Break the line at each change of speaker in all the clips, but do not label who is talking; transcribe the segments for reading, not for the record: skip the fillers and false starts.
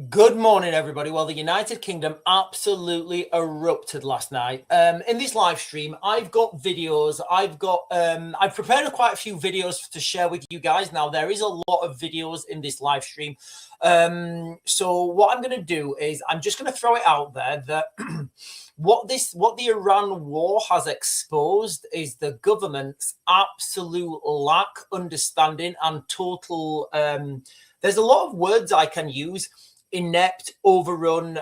Good morning, everybody. Well, the United Kingdom absolutely erupted last night. In this live stream, I've got videos. I've prepared quite a few videos to share with you guys. Now, there is a lot of videos in this live stream. So what I'm going to do is I'm just going to throw it out there that what the Iran war has exposed is the government's absolute lack understanding and total. There's a lot of words I can use. Inept, overrun,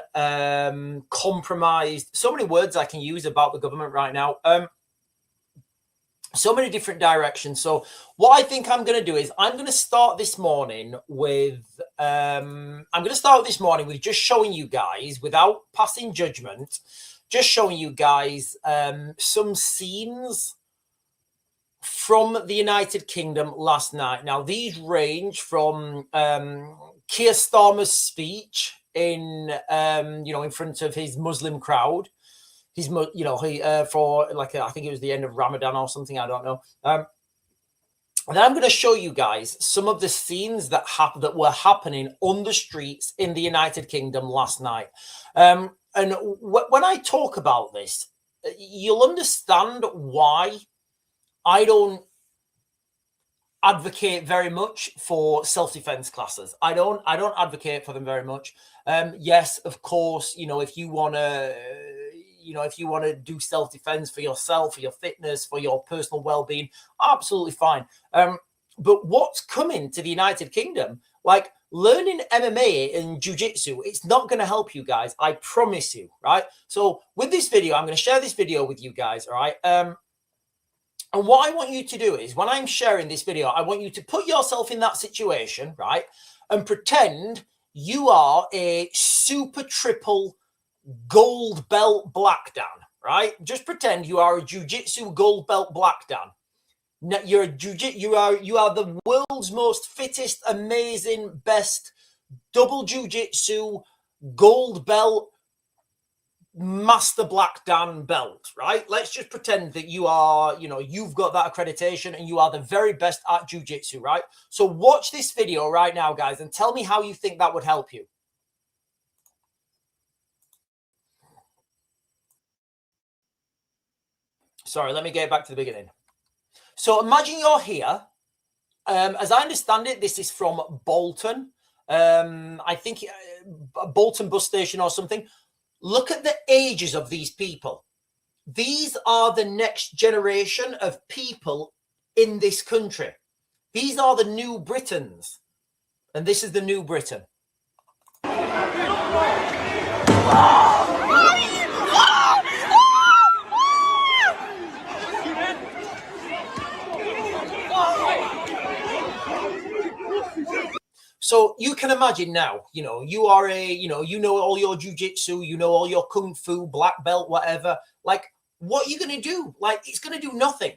compromised. So many words I can use about the government right now. So many different directions. So what I think I'm going to do is I'm going to start this morning with just showing you guys, without passing judgment, just showing you guys some scenes from the United Kingdom last night. Now, these range from Keir Starmer's speech in front of his Muslim crowd. For like I think it was the end of Ramadan or something. I don't know. And then I'm going to show you guys some of the scenes that were happening on the streets in the United Kingdom last night. And when I talk about this, you'll understand why I don't advocate very much for self-defense classes. I don't advocate for them very much. Yes, of course, if you want to do self-defense for yourself, for your fitness, for your personal well-being, absolutely fine. But what's coming to the United Kingdom, like learning MMA and jiu-jitsu, it's not going to help you guys. I promise you, right? So with this video, I'm going to share this video with you guys, all right? And what I want you to do is when I'm sharing this video, I want you to put yourself in that situation, right? And pretend you are a super triple gold belt black dan, right? Just pretend you are a jiu-jitsu gold belt black dan. Now, you are the world's most fittest, amazing, best double jiu-jitsu gold belt master black dan belt, right? Let's just pretend that you are, you've got that accreditation and you are the very best at jiu-jitsu, right? So watch this video right now, guys, and tell me how you think that would help you. Sorry, let me get back to the beginning. So imagine you're here. As I understand it, this is from Bolton. I think Bolton bus station or something. Look at the ages of these people. These are the next generation of people in this country. These are the new Britons. And this is the new Britain. So you can imagine now, you are all your jiu-jitsu, all your kung fu, black belt, whatever. Like, what are you going to do? Like, it's going to do nothing.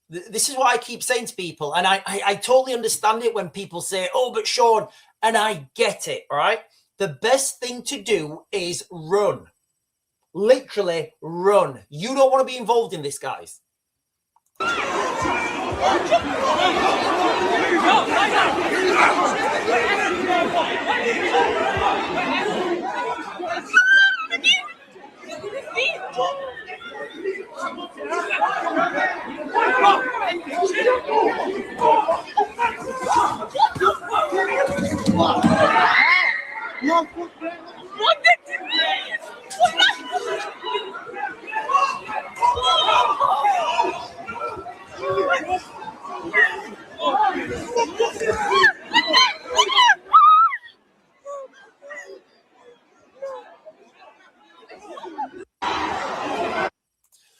This is what I keep saying to people. And I totally understand it when people say, oh, but Sean, and I get it, all right? The best thing to do is run. Literally run. You don't want to be involved in this, guys.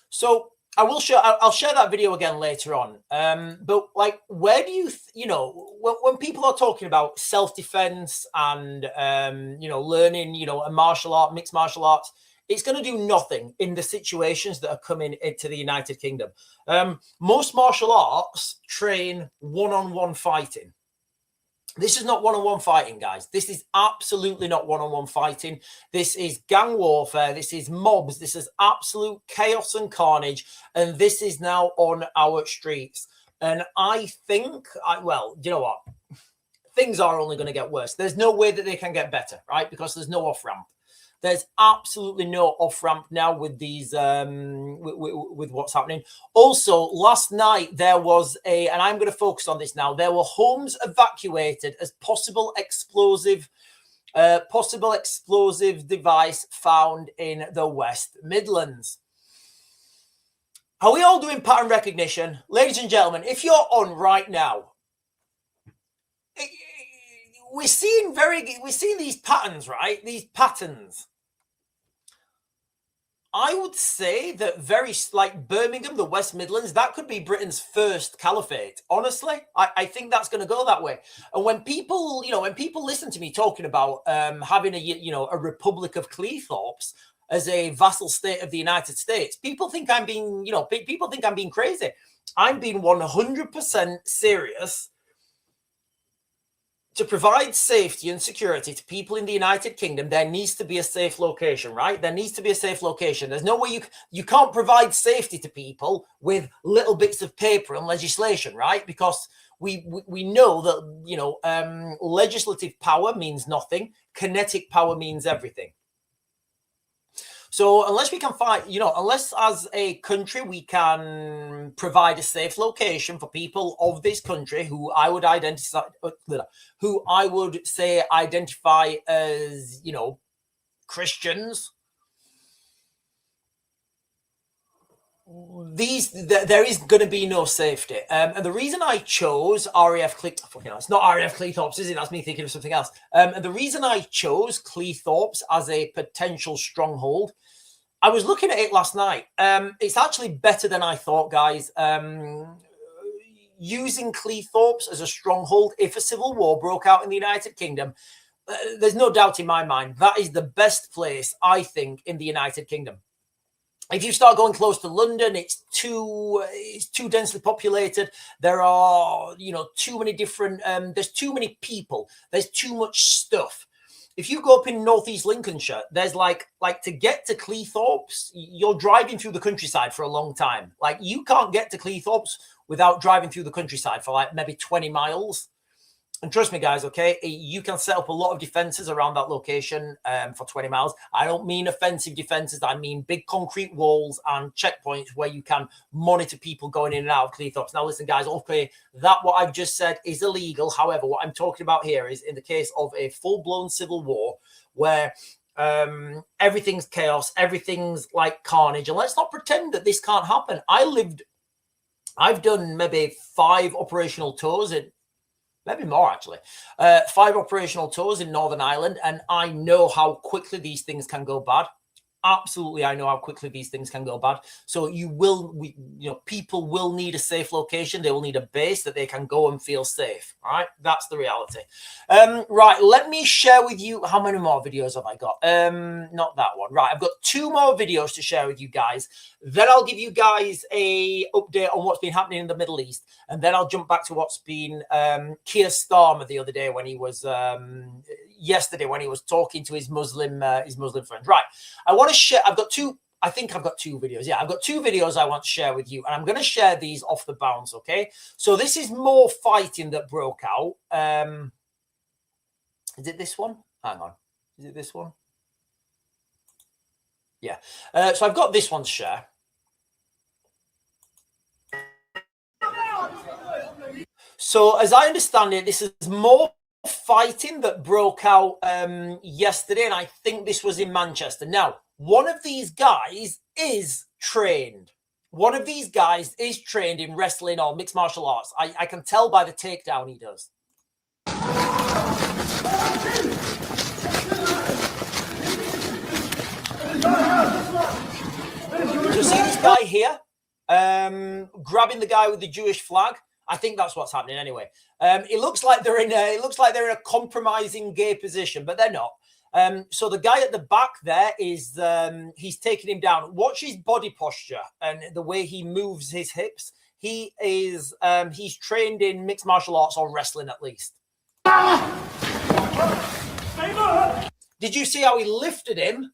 So I'll share that video again later on. But like, where do you, when people are talking about self-defense and, learning, a martial art, mixed martial arts, it's going to do nothing in the situations that are coming into the United Kingdom. Most martial arts train one-on-one fighting. This is not one-on-one fighting, guys. This is absolutely not one-on-one fighting. This is gang warfare. This is mobs. This is absolute chaos and carnage. And this is now on our streets. And I think, well, you know what? Things are only going to get worse. There's no way that they can get better, right? Because there's no off-ramp. There's absolutely no off-ramp now with these, with what's happening. Also, last night there was and I'm going to focus on this now. There were homes evacuated as possible explosive device found in the West Midlands. Are we all doing pattern recognition? Ladies and gentlemen, if you're on right now, we're seeing these patterns, right? These patterns. I would say that like Birmingham, the West Midlands, that could be Britain's first caliphate. Honestly, I think that's going to go that way. And when people, when people listen to me talking about having a Republic of Cleethorpes as a vassal state of the United States, people think I'm being, people think I'm being crazy. I'm being 100% serious. To provide safety and security to people in the United Kingdom, there needs to be a safe location, right? There needs to be a safe location. There's no way you can't provide safety to people with little bits of paper and legislation, right? Because we know that, legislative power means nothing. Kinetic power means everything. So unless we can find, unless as a country we can provide a safe location for people of this country who I would identify as, Christians, there is going to be no safety. And the reason I chose RAF Cleethorpes, it's not RAF Cleethorpes, is it? That's me thinking of something else. And the reason I chose Cleethorpes as a potential stronghold, I was looking at it last night. It's actually better than I thought, guys. Using Cleethorpes as a stronghold, if a civil war broke out in the United Kingdom, there's no doubt in my mind that is the best place, I think, in the United Kingdom. If you start going close to London, it's too densely populated. There are, too many different, there's too many people. There's too much stuff. If you go up in northeast Lincolnshire, there's like to get to Cleethorpes, you're driving through the countryside for a long time. Like you can't get to Cleethorpes without driving through the countryside for like maybe 20 miles. And trust me, guys, okay, you can set up a lot of defenses around that location for 20 miles. I don't mean offensive defenses. I mean big concrete walls and checkpoints where you can monitor people going in and out of Cleethorpes. Now, listen, guys, okay, what I've just said is illegal. However, what I'm talking about here is in the case of a full-blown civil war where everything's chaos, everything's like carnage. And let's not pretend that this can't happen. I've done maybe 5 operational tours maybe more actually, 5 operational tours in Northern Ireland, and I know how quickly these things can go bad. Absolutely, I know how quickly these things can go bad. So people will need a safe location. They will need a base that they can go and feel safe. All right, that's the reality. Right, let me share with you how many more videos have I got. Not that one. Right, I've got 2 more videos to share with you guys. Then I'll give you guys a update on what's been happening in the Middle East, and then I'll jump back to what's been Keir Starmer the other day when he was yesterday when he was talking to his Muslim friends. Right, I want to share. I think I've got 2 videos. Yeah, I've got 2 videos I want to share with you, and I'm going to share these off the bounce. Okay, so this is more fighting that broke out. Is it this one? Hang on, is it this one? Yeah. So I've got this one to share. So as I understand it, this is more fighting that broke out yesterday, and I think this was in Manchester. Now, one of these guys is trained. One of these guys is trained in wrestling or mixed martial arts. I can tell by the takedown he does. You see this guy here grabbing the guy with the Jewish flag? I think that's what's happening anyway. It looks like they're in a compromising gay position, but they're not. So the guy at the back there is he's taking him down. Watch his body posture and the way he moves his hips. He is he's trained in mixed martial arts or wrestling at least. Did you see how he lifted him,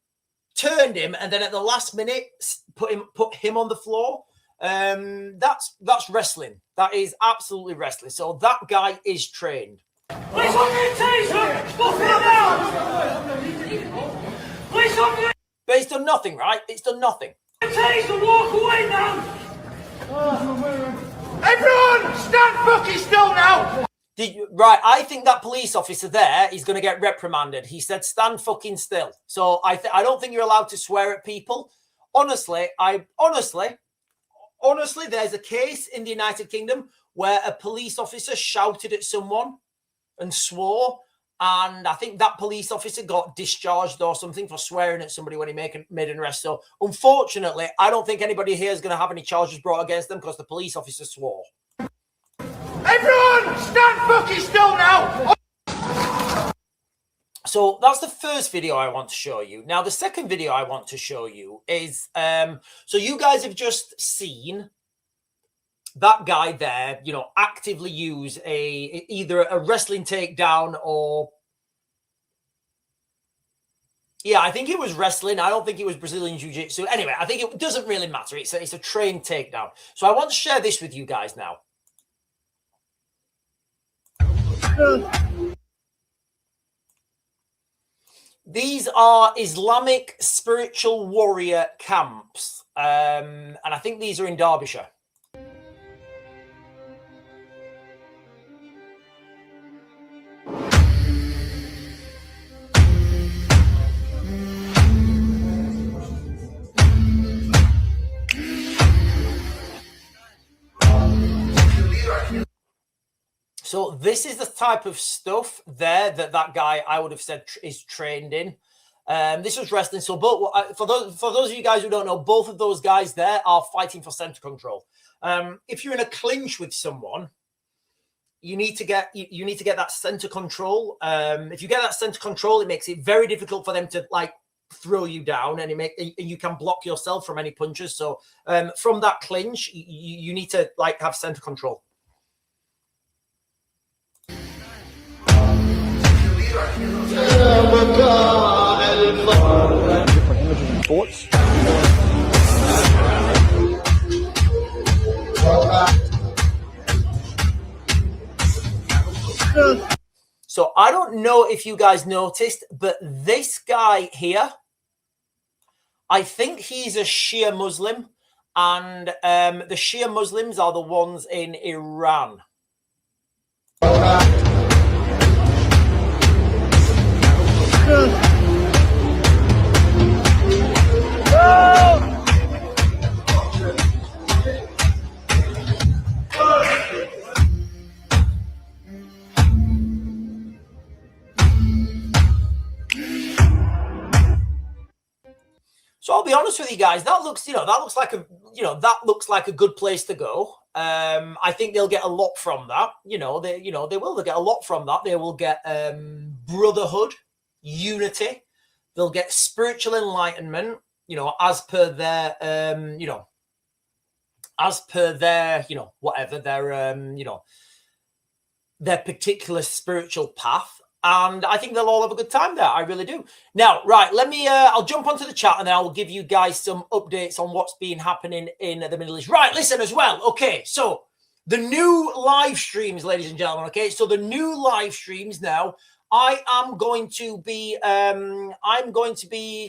turned him, and then at the last minute put him on the floor? That's wrestling. That is absolutely wrestling. So that guy is trained.
Police on your taser! Stop it now! Police on your...
But it's done nothing, right? It's done nothing.
Taser, walk away now!
Everyone, stand fucking still now!
Right, I think that police officer there is going to get reprimanded. He said, stand fucking still. So I don't think you're allowed to swear at people. Honestly, there's a case in the United Kingdom where a police officer shouted at someone and swore, and I think that police officer got discharged or something for swearing at somebody when he made an arrest. So unfortunately, I don't think anybody here is going to have any charges brought against them because the police officer swore.
Everyone, stand fucking still now!
So that's the first video I want to show you. Now, the second video I want to show you is, so you guys have just seen that guy there, you know, actively use either a wrestling takedown or, yeah, I think it was wrestling. I don't think it was Brazilian Jiu-Jitsu. Anyway, I think it doesn't really matter. It's a trained takedown. So I want to share this with you guys now. These are Islamic spiritual warrior camps, and I think these are in Derbyshire. So this is the type of stuff there that guy I would have said is trained in. This was wrestling. So both, for those of you guys who don't know, both of those guys there are fighting for center control. If you're in a clinch with someone, you need to get that center control. If you get that center control, it makes it very difficult for them to like throw you down, and you can block yourself from any punches. So from that clinch, you need to like have center control.
Different images and thoughts.
So I don't know if you guys noticed, but this guy here, I think he's a Shia Muslim, and the Shia Muslims are the ones in Iran. So I'll be honest with you guys. That looks like a good place to go. I think they'll get a lot from that. They'll get a lot from that. They will get brotherhood, unity. They'll get spiritual enlightenment. As per their whatever their particular spiritual path. And I think they'll all have a good time there. I really do. Now, right, I'll jump onto the chat and then I'll give you guys some updates on what's been happening in the Middle East. Right, listen as well. Okay, so the new live streams, ladies and gentlemen. Okay, so the new live streams now, I'm going to be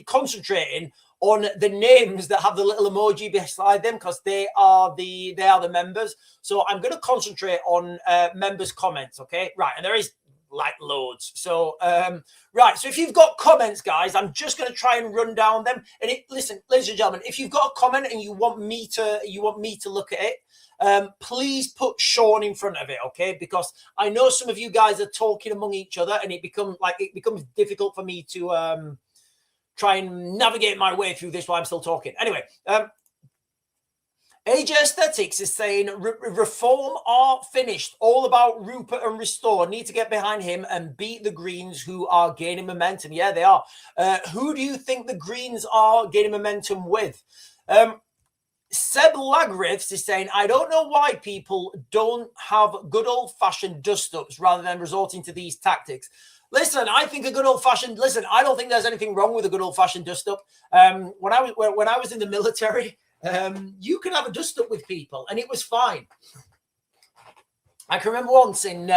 concentrating on the names that have the little emoji beside them because they are the members. So I'm going to concentrate on members' comments. Okay, right, and there is like loads. So right, so if you've got comments, guys, I'm just going to try and run down them. And listen, ladies and gentlemen, if you've got a comment and you want me to look at it, please put Sean in front of it, okay? Because I know some of you guys are talking among each other, and it becomes difficult for me to try and navigate my way through this while I'm still talking. Anyway, AJ Aesthetics is saying reform are finished. All about Rupert and Restore. Need to get behind him and beat the Greens, who are gaining momentum. Yeah, they are. Who do you think the Greens are gaining momentum with? Seb Lagrifs is saying, I don't know why people don't have good old-fashioned dust-ups rather than resorting to these tactics. Listen, I think a good old-fashioned... Listen, I don't think there's anything wrong with a good old-fashioned dust-up. When I was in the military, you can have a dust-up with people, and it was fine. I can remember once in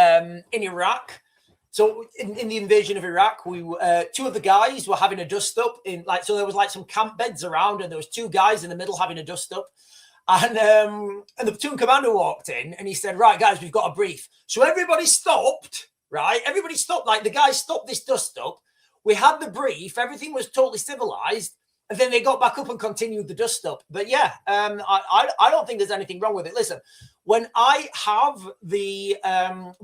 Iraq. So in the invasion of Iraq, we two of the guys were having a dust-up so there was like some camp beds around, and there was two guys in the middle having a dust-up. And the platoon commander walked in, and he said, right, guys, we've got a brief. So everybody stopped, right? Everybody stopped. Like, the guys stopped this dust-up. We had the brief. Everything was totally civilized. And then they got back up and continued the dust-up. But yeah, I don't think there's anything wrong with it. Listen, when I have the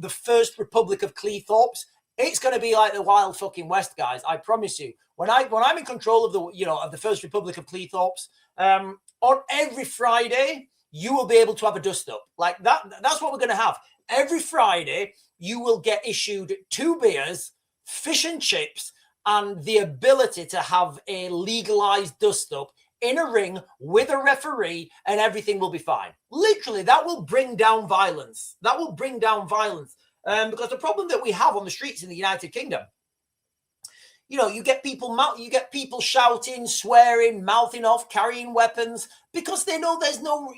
First Republic of Cleethorpes, it's going to be like the Wild fucking West, guys. I promise you. When I'm in control of the First Republic of Cleethorpes, on every Friday you will be able to have a dust-up like that. That's what we're going to have every Friday. You will get issued 2 beers, fish and chips, and the ability to have a legalized dust-up in a ring with a referee, and everything will be fine. Literally, that will bring down violence. That will bring down violence. Because the problem that we have on the streets in the United Kingdom, you get people shouting, swearing, mouthing off, carrying weapons, because they know there's no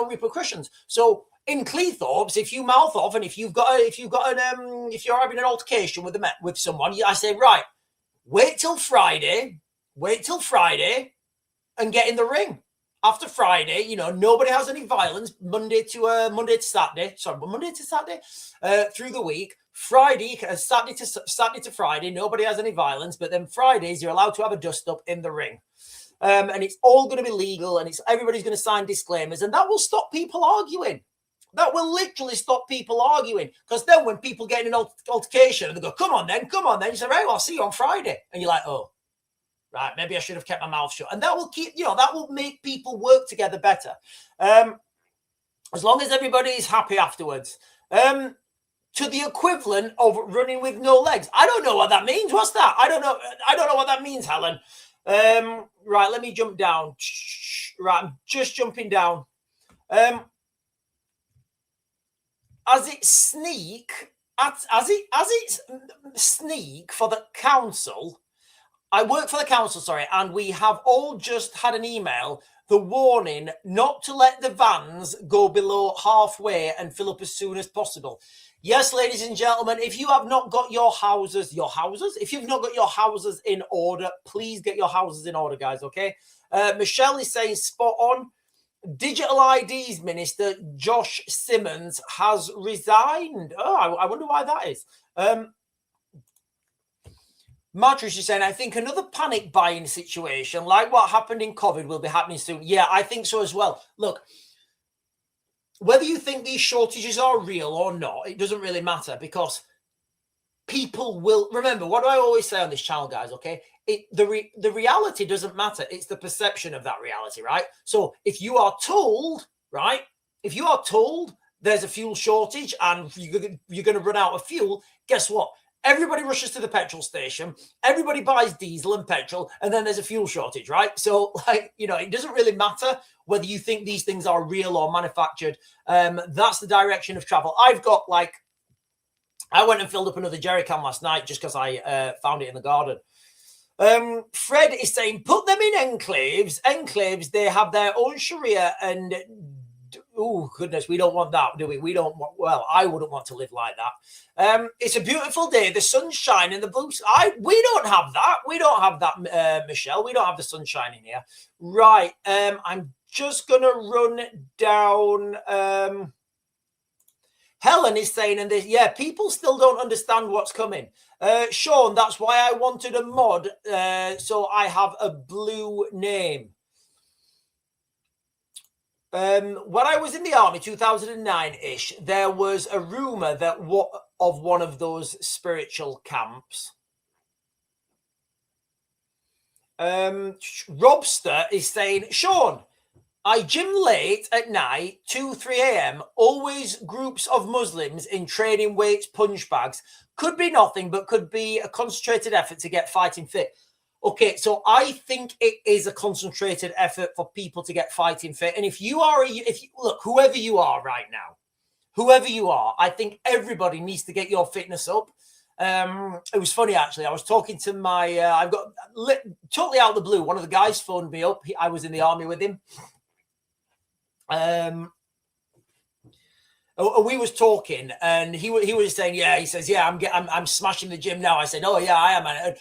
repercussions. So in Cleethorpes, if you mouth off and if you're having an altercation with someone, I say, right, wait till Friday, and get in the ring. After Friday, nobody has any violence. Monday to Saturday, through the week. Friday, Saturday to Friday, nobody has any violence. But then Fridays, you're allowed to have a dust-up in the ring. And it's all going to be legal, and everybody's going to sign disclaimers, and that will stop people arguing. That will literally stop people arguing. Because then when people get in an altercation and they go, come on then, you say, right, well, I'll see you on Friday. And you're like, oh, right, maybe I should have kept my mouth shut. And that will that will make people work together better. As long as everybody is happy afterwards. To the equivalent of running with no legs. I don't know what that means. What's that? I don't know what that means, Helen. Right, let me jump down. Right, I'm just jumping down. As it sneak for the council. I work for the council, and we have all just had an email, the warning not to let the vans go below halfway and fill up as soon as possible. Yes, ladies and gentlemen, if you have not got your houses, if you've not got your houses in order, please get your houses in order, guys, okay? Michelle is saying spot on. Digital IDs Minister Josh Simmons has resigned. Oh, I wonder why that is. Martrish is saying, I think another panic buying situation like what happened in COVID will be happening soon. Yeah, I think so as well. Look, whether you think these shortages are real or not, it doesn't really matter, because people will... Remember, what do I always say on this channel, guys, okay? The reality doesn't matter. It's the perception of that reality, right? So if you are told, right, there's a fuel shortage and you're going to run out of fuel, guess what? Everybody rushes to the petrol station. Everybody buys diesel and petrol, and then there's a fuel shortage, right? So, it doesn't really matter whether you think these things are real or manufactured. That's the direction of travel. I've got, I went and filled up another jerry can last night just because I found it in the garden. Fred is saying, put them in enclaves. Enclaves, they have their own Sharia and... Oh, goodness, we don't want that, do we? I wouldn't want to live like that. It's a beautiful day. The sun's shining, the blue sky. We don't have that. Michelle. We don't have the sun shining here. Right. I'm just going to run down. Helen is saying, people still don't understand what's coming. Sean, that's why I wanted a mod, so I have a blue name. When I was in the army, 2009-ish, there was a rumor that of one of those spiritual camps. Robster is saying, Sean, I gym late at night, 2-3 a.m. Always groups of Muslims in training weights, punch bags. Could be nothing, but could be a concentrated effort to get fighting fit. Okay, so I think it is a concentrated effort for people to get fighting fit. And if you are, look, whoever you are right now, I think everybody needs to get your fitness up. It was funny, actually. I was talking to my, totally out of the blue. One of the guys phoned me up. I was in the army with him. We was talking, and he was saying, yeah, he says, yeah, I'm smashing the gym now. I said, oh yeah, I am. And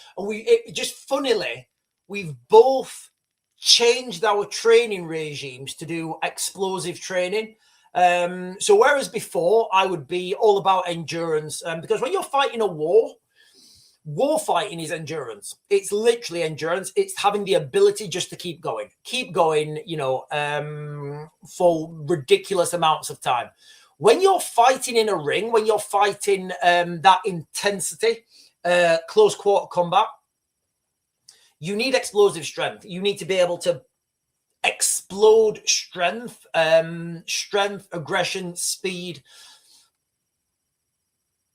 funnily, we've both changed our training regimes to do explosive training. So whereas before I would be all about endurance, because when you're fighting a war fighting is endurance. It's literally endurance. It's having the ability just to keep going, for ridiculous amounts of time. When you're fighting in a ring, when you're fighting that intensity, close quarter combat, you need explosive strength. You need to be able to explode strength, aggression, speed,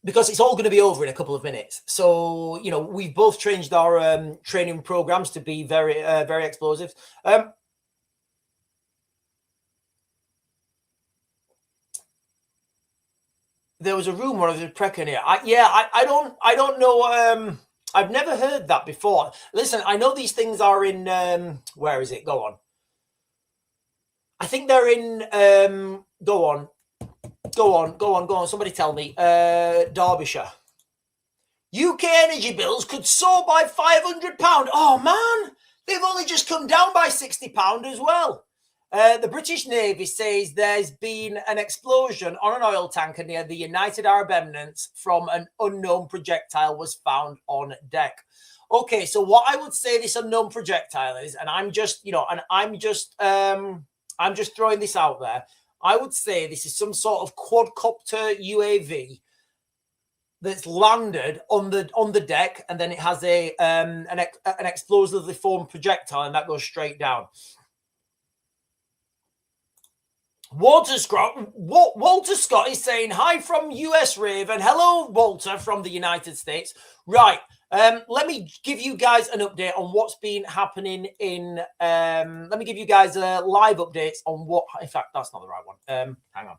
because it's all going to be over in a couple of minutes. So, we've both changed our training programs to be very, very explosive. There was a rumor of the Precon here. I don't know. I've never heard that before. Listen, I know these things are in, where is it? Go on. I think they're in, go on. Somebody tell me. Derbyshire. UK energy bills could soar by £500. Oh, man. They've only just come down by £60 as well. The British Navy says there's been an explosion on an oil tanker near the United Arab Emirates from an unknown projectile was found on deck. Okay, so what I would say this unknown projectile is, and I'm just throwing this out there. I would say this is some sort of quadcopter UAV that's landed on the deck, and then it has an explosively formed projectile, and that goes straight down. Walter Scott is saying hi from US Raven. Hello, Walter from the United States. Right. Let me give you guys an update on what's been happening in. Let me give you guys live updates on what. In fact, that's not the right one. Hang on.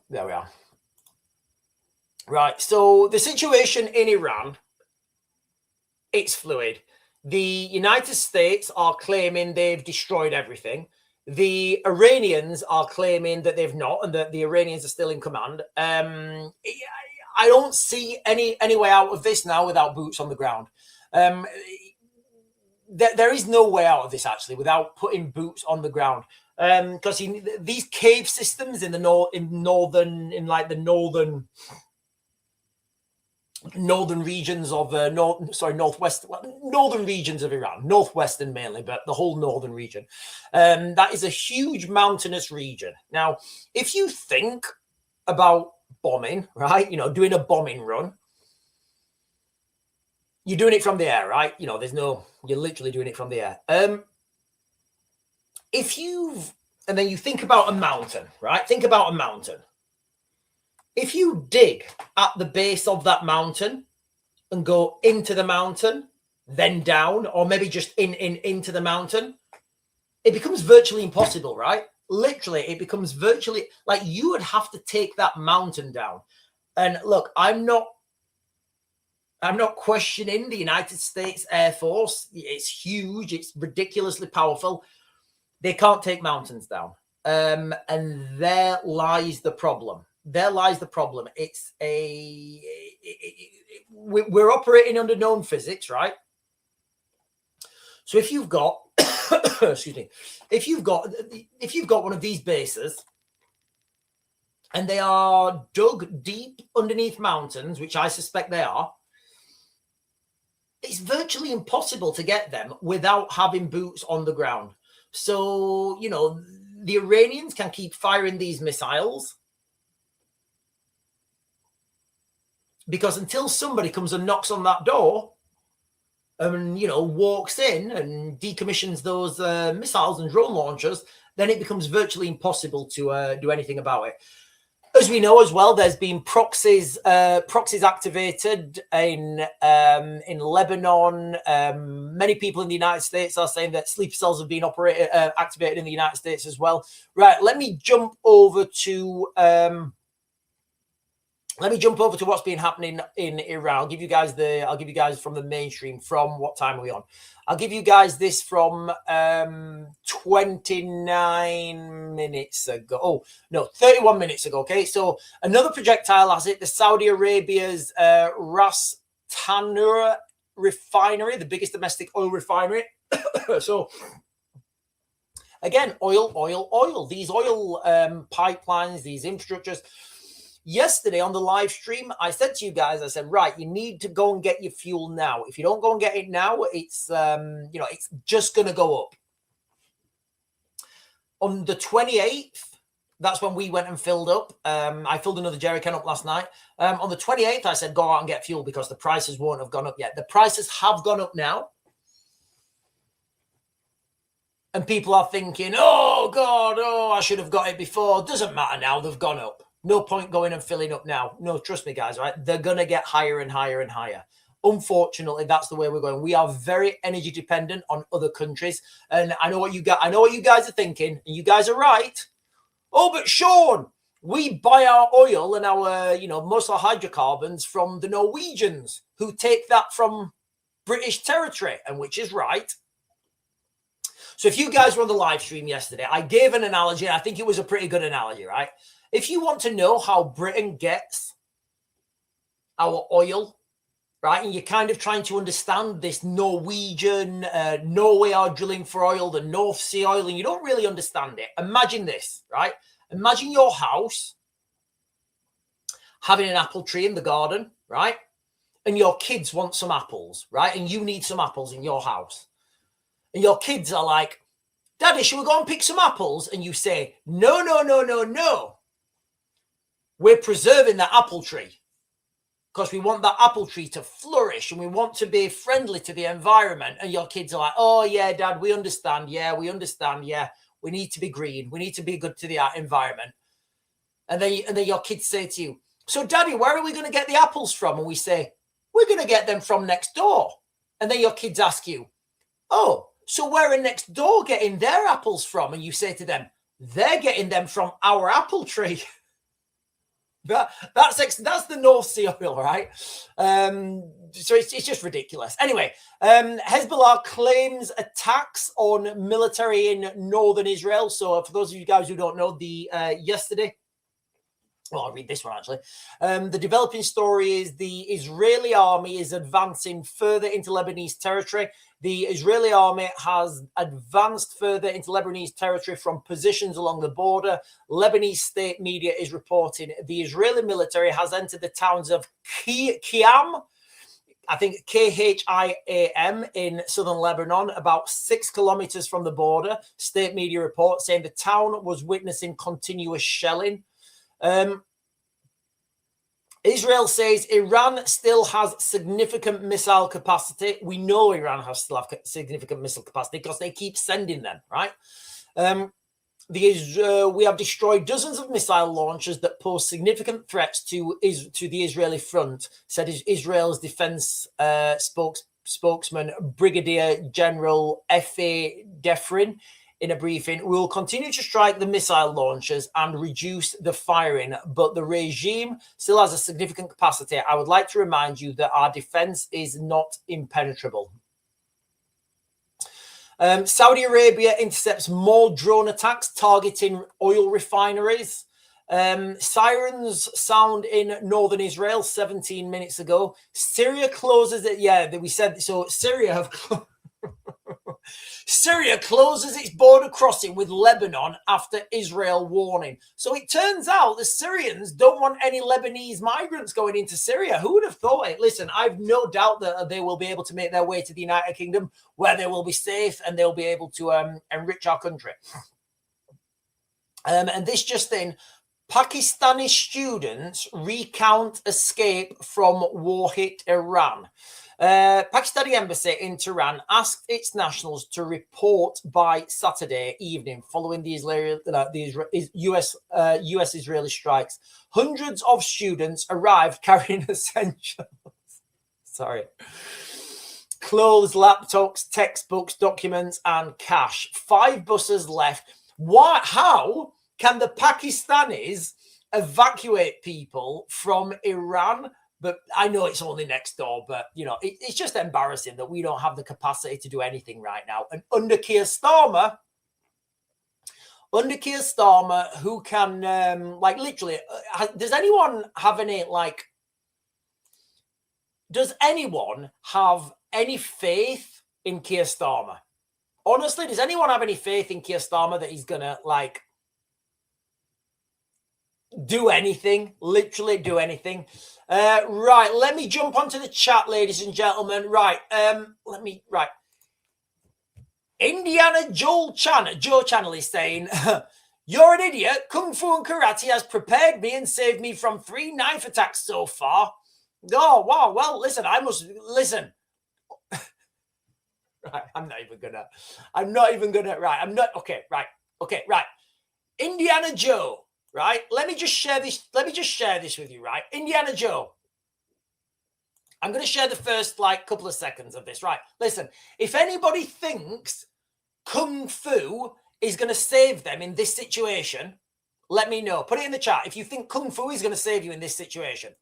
There we are. Right. So the situation in Iran. It's fluid. The United States are claiming they've destroyed everything. The Iranians are claiming that they've not, and that the Iranians are still in command. I don't see any way out of this now without boots on the ground. There is no way out of this actually without putting boots on the ground. Because these cave systems in the northern regions of northern regions of Iran, northwestern mainly, but the whole northern region. That is a huge mountainous region. Now, if you think about bombing, right, doing a bombing run, you're doing it from the air, right? You're literally doing it from the air. And then you think about a mountain, right? Think about a mountain. If you dig at the base of that mountain and go into the mountain, then down, or maybe just into the mountain, it becomes virtually impossible, right? Literally, it becomes virtually like you would have to take that mountain down. And look, I'm not questioning the United States Air Force. It's huge. It's ridiculously powerful. They can't take mountains down. And there lies the problem. It's we're operating under known physics, right? So if you've got, excuse me, if you've got one of these bases and they are dug deep underneath mountains, which I suspect they are, it's virtually impossible to get them without having boots on the ground. So, the Iranians can keep firing these missiles, because until somebody comes and knocks on that door and, walks in and decommissions those missiles and drone launchers, then it becomes virtually impossible to do anything about it. As we know as well, there's been proxies activated in Lebanon. Many people in the United States are saying that sleeper cells have been activated in the United States as well. Right, let me jump over to what's been happening in Iran. I'll give you guys from the mainstream. From what time are we on? I'll give you guys this from 29 minutes ago. Oh, no, 31 minutes ago. Okay, so another projectile has hit the Saudi Arabia's Ras Tanura refinery, the biggest domestic oil refinery. So, again, oil. These oil pipelines, these infrastructures. Yesterday on the live stream, I said to you guys, I said, right, you need to go and get your fuel now. If you don't go and get it now, it's it's just going to go up. On the 28th, that's when we went and filled up. I filled another jerrycan up last night. On the 28th, I said, go out and get fuel because the prices won't have gone up yet. The prices have gone up now. And people are thinking, oh, God, I should have got it before. Doesn't matter now. They've gone up. No point going and filling up now. No, trust me, guys, right? They're going to get higher and higher and higher. Unfortunately, that's the way we're going. We are very energy dependent on other countries. And I know what you guys are thinking, and you guys are right. Oh, but Sean, we buy our oil and our, most of our hydrocarbons from the Norwegians who take that from British territory, and which is right. So if you guys were on the live stream yesterday, I gave an analogy. I think it was a pretty good analogy, right? If you want to know how Britain gets our oil, right, and you're kind of trying to understand this Norwegian, Norway are drilling for oil, the North Sea oil, and you don't really understand it. Imagine this, right? Imagine your house having an apple tree in the garden, right? And your kids want some apples, right? And you need some apples in your house. And your kids are like, Daddy, should we go and pick some apples? And you say, no. We're preserving that apple tree because we want that apple tree to flourish and we want to be friendly to the environment. And your kids are like, oh, yeah, Dad, we understand. Yeah, we understand. Yeah, we need to be green. We need to be good to the environment. And then your kids say to you, so, Daddy, where are we going to get the apples from? And we say, we're going to get them from next door. And then your kids ask you, oh, so where are next door getting their apples from? And you say to them, they're getting them from our apple tree. That's the North Sea oil, right? So it's just ridiculous. Anyway, Hezbollah claims attacks on military in northern Israel. So for those of you guys who don't know, yesterday, well, I'll read this one actually. The developing story is the Israeli army is advancing further into Lebanese territory. The Israeli army has advanced further into Lebanese territory from positions along the border. Lebanese state media is reporting the Israeli military has entered the towns of Khiam, I think Khiam, in southern Lebanon, about 6 kilometers from the border. State media report saying the town was witnessing continuous shelling. Israel says Iran still has significant missile capacity. We know Iran has still have significant missile capacity because they keep sending them, right? We have destroyed dozens of missile launchers that pose significant threats to the Israeli front, said Israel's defense spokesman, Brigadier General Efe Defrin. In a briefing, we will continue to strike the missile launchers and reduce the firing, but the regime still has a significant capacity. I would like to remind you that our defense is not impenetrable. Saudi Arabia intercepts more drone attacks targeting oil refineries. Sirens sound in northern Israel 17 minutes ago. Syria closes it. Yeah, we said so. Syria closes its border crossing with Lebanon after Israel warning. So it turns out the Syrians don't want any Lebanese migrants going into Syria. Who would have thought it? Listen, I've no doubt that they will be able to make their way to the United Kingdom where they will be safe and they'll be able to enrich our country. And this just in, Pakistani students recount escape from war-hit Iran. Pakistani embassy in Tehran asked its nationals to report by Saturday evening following the US-Israeli strikes. Hundreds of students arrived carrying essentials. Sorry. Clothes, laptops, textbooks, documents, and cash. 5 buses left. Why? How can the Pakistanis evacuate people from Iran? But I know it's only next door, but, you know, it's just embarrassing that we don't have the capacity to do anything right now. And under Keir Starmer, who can, like, literally, does anyone have any, like, does anyone have any faith in Keir Starmer? Honestly, does anyone have any faith in Keir Starmer that he's going to, like, do anything? Literally do anything? Right, let me jump onto the chat, ladies and gentlemen. Right, right. Indiana Joe Channel is saying, you're an idiot. Kung Fu and Karate has prepared me and saved me from 3 knife attacks so far. Oh, wow. Well, listen, right, right. Indiana Joe, right? Let me just share this with you, right? Indiana Joe. I'm going to share the first, like, couple of seconds of this, right? Listen, if anybody thinks Kung Fu is going to save them in this situation, let me know. Put it in the chat if you think Kung Fu is going to save you in this situation.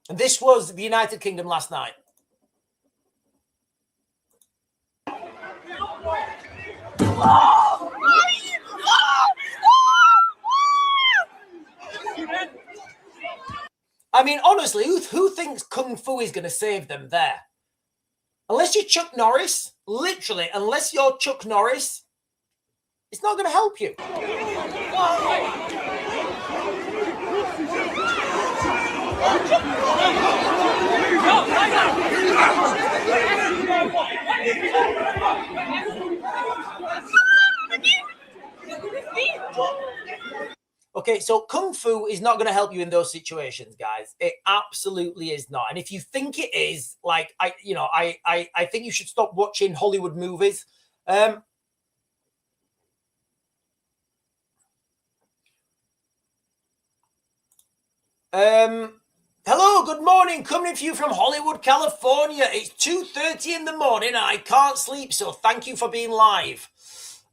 And this was the United Kingdom last night. I mean, honestly, who thinks Kung Fu is going to save them there? Unless you're Chuck Norris, literally, unless you're Chuck Norris, it's not going to help you. Okay, so Kung Fu is not going to help you in those situations, guys. It absolutely is not. And if you think it is, like, I think you should stop watching Hollywood movies. Hello, good morning. Coming to you from Hollywood, California. It's 2:30 in the morning and I can't sleep, so thank you for being live.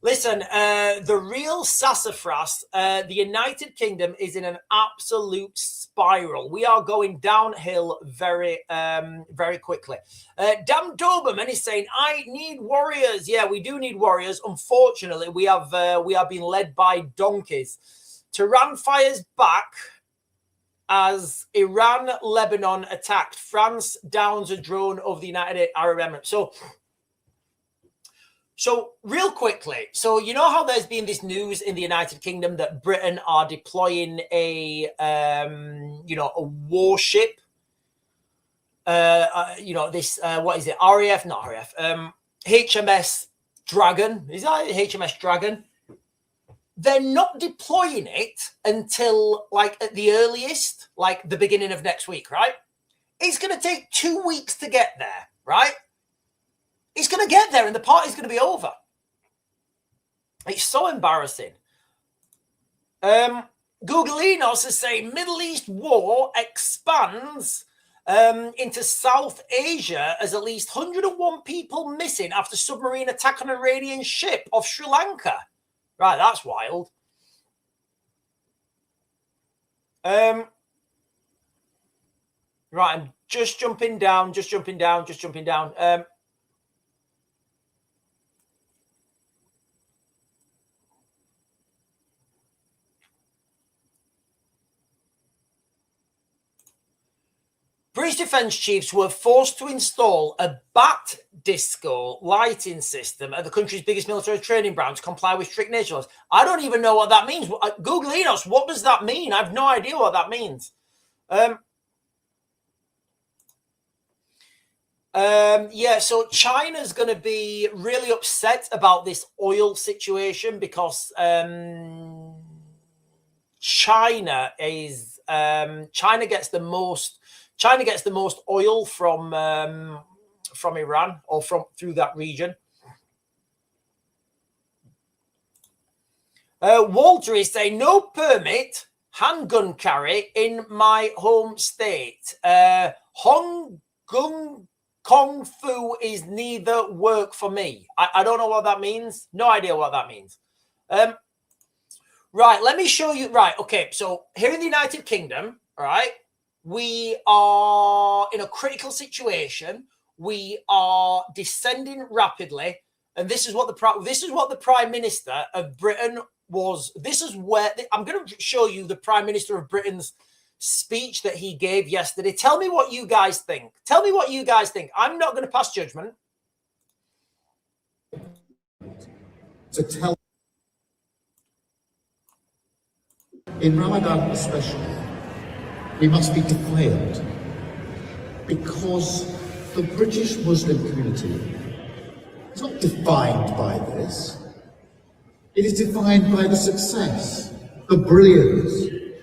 Listen, the real sassafras, the United Kingdom is in an absolute spiral. We are going downhill very, very quickly. Damn Doberman is saying, I need warriors. Yeah, we do need warriors. Unfortunately, we are being led by donkeys. Tehran fires back as Iran, Lebanon attacked. France downs a drone over the United Arab Emirates. So real quickly, so you know how there's been this news in the United Kingdom that Britain are deploying a warship, what is it? RAF, not RAF, HMS Dragon. Is that HMS Dragon? They're not deploying it until, like, at the earliest, like the beginning of next week, right? It's going to take 2 weeks to get there, right? It's going to get there and the party's going to be over. It's so embarrassing. Googleinos is saying Middle East war expands into South Asia as at least 101 people missing after submarine attack on an Iranian ship off Sri Lanka. Right, that's wild. Right, I'm just jumping down. British defence chiefs were forced to install a bat disco lighting system at the country's biggest military training ground to comply with strict nature laws. I don't even know what that means. Googleinos, what does that mean? I have no idea what that means. Yeah, so China's going to be really upset about this oil situation because China gets the most. China gets the most oil from Iran or through that region. Walter is saying no permit handgun carry in my home state. Hong Kong Fu is neither work for me. I don't know what that means. No idea what that means. Right, let me show you. Right, okay. So here in the United Kingdom, all right, we are in a critical situation. We are descending rapidly, and this is what the Prime Minister of Britain was. This is where I'm going to show you the Prime Minister of Britain's speech that he gave yesterday. Tell me what you guys think. Tell me what you guys think. I'm not going to pass judgment.
To tell in Ramadan especially, we must be defiant because the British Muslim community is not defined by this. It is defined by the success, the brilliance,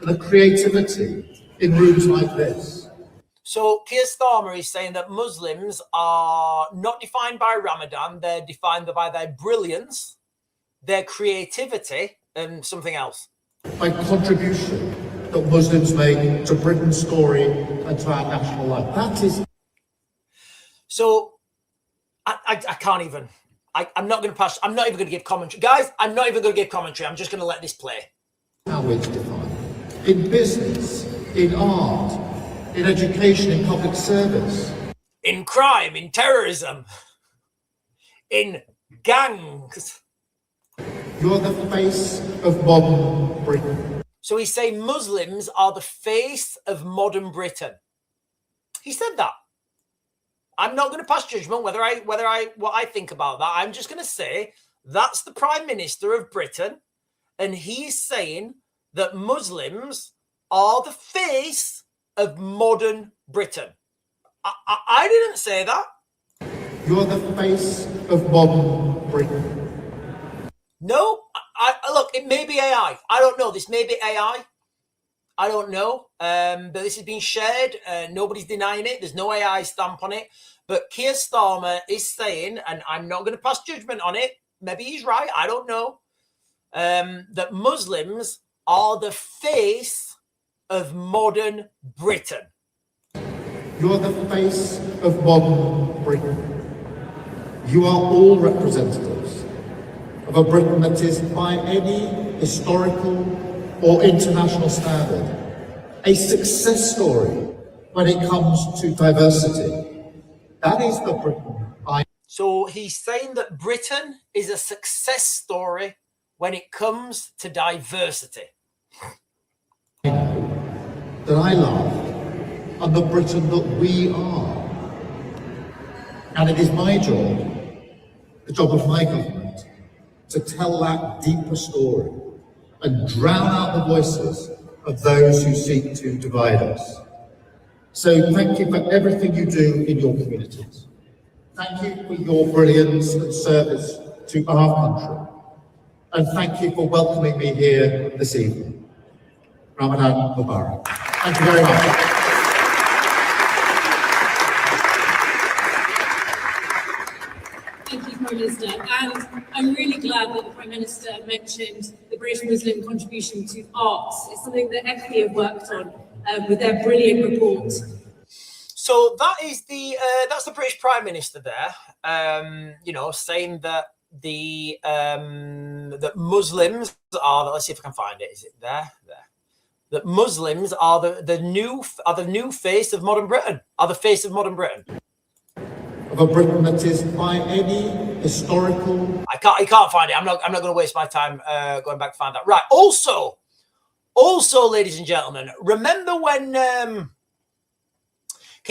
and the creativity in rooms like this.
So Keir Starmer is saying that Muslims are not defined by Ramadan, they're defined by their brilliance, their creativity, and something else.
By contribution that Muslims make to Britain's story and to our national life. That is...
So I can't even. I'm not going to pass. I'm not even going to give commentary. Guys, I'm not even going to give commentary. I'm just going to let this play.
How it's defined. In business, in art, in education, in public service.
In crime, in terrorism, in gangs.
You're the face of modern Britain.
So he's saying Muslims are the face of modern Britain. He said that. I'm not going to pass judgment what I think about that. I'm just going to say that's the Prime Minister of Britain, and he's saying that Muslims are the face of modern Britain. I didn't say that.
You're the face of modern Britain.
No, look, it may be AI. I don't know. This may be AI. I don't know. But this has been shared. Nobody's denying it. There's no AI stamp on it. But Keir Starmer is saying, and I'm not going to pass judgment on it. Maybe he's right. I don't know. That Muslims are the face of modern Britain.
You're the face of modern Britain. You are all representatives of a Britain that is, by any historical or international standard, a success story when it comes to diversity. That is the Britain I...
So he's saying that Britain is a success story when it comes to diversity.
I know that I love and the Britain that we are. And it is my job, the job of my government, to tell that deeper story and drown out the voices of those who seek to divide us. So thank you for everything you do in your communities. Thank you for your brilliance and service to our country. And thank you for welcoming me here this evening. Ramadan Mubarak. Thank you very much.
Thank you, Prime Minister. And I'm really glad that the Prime Minister mentioned the British Muslim contribution to arts. It's something that FP have worked on with their brilliant report.
So that is that's the British Prime Minister there, saying that that Muslims are. Let's see if I can find it. Is it there? There. That Muslims are the new face of modern Britain. Are the face of modern Britain.
Of a Britain that is, by any historical...
I can't find it. I'm not going to waste my time going back to find that. Right. Also, ladies and gentlemen, remember when... can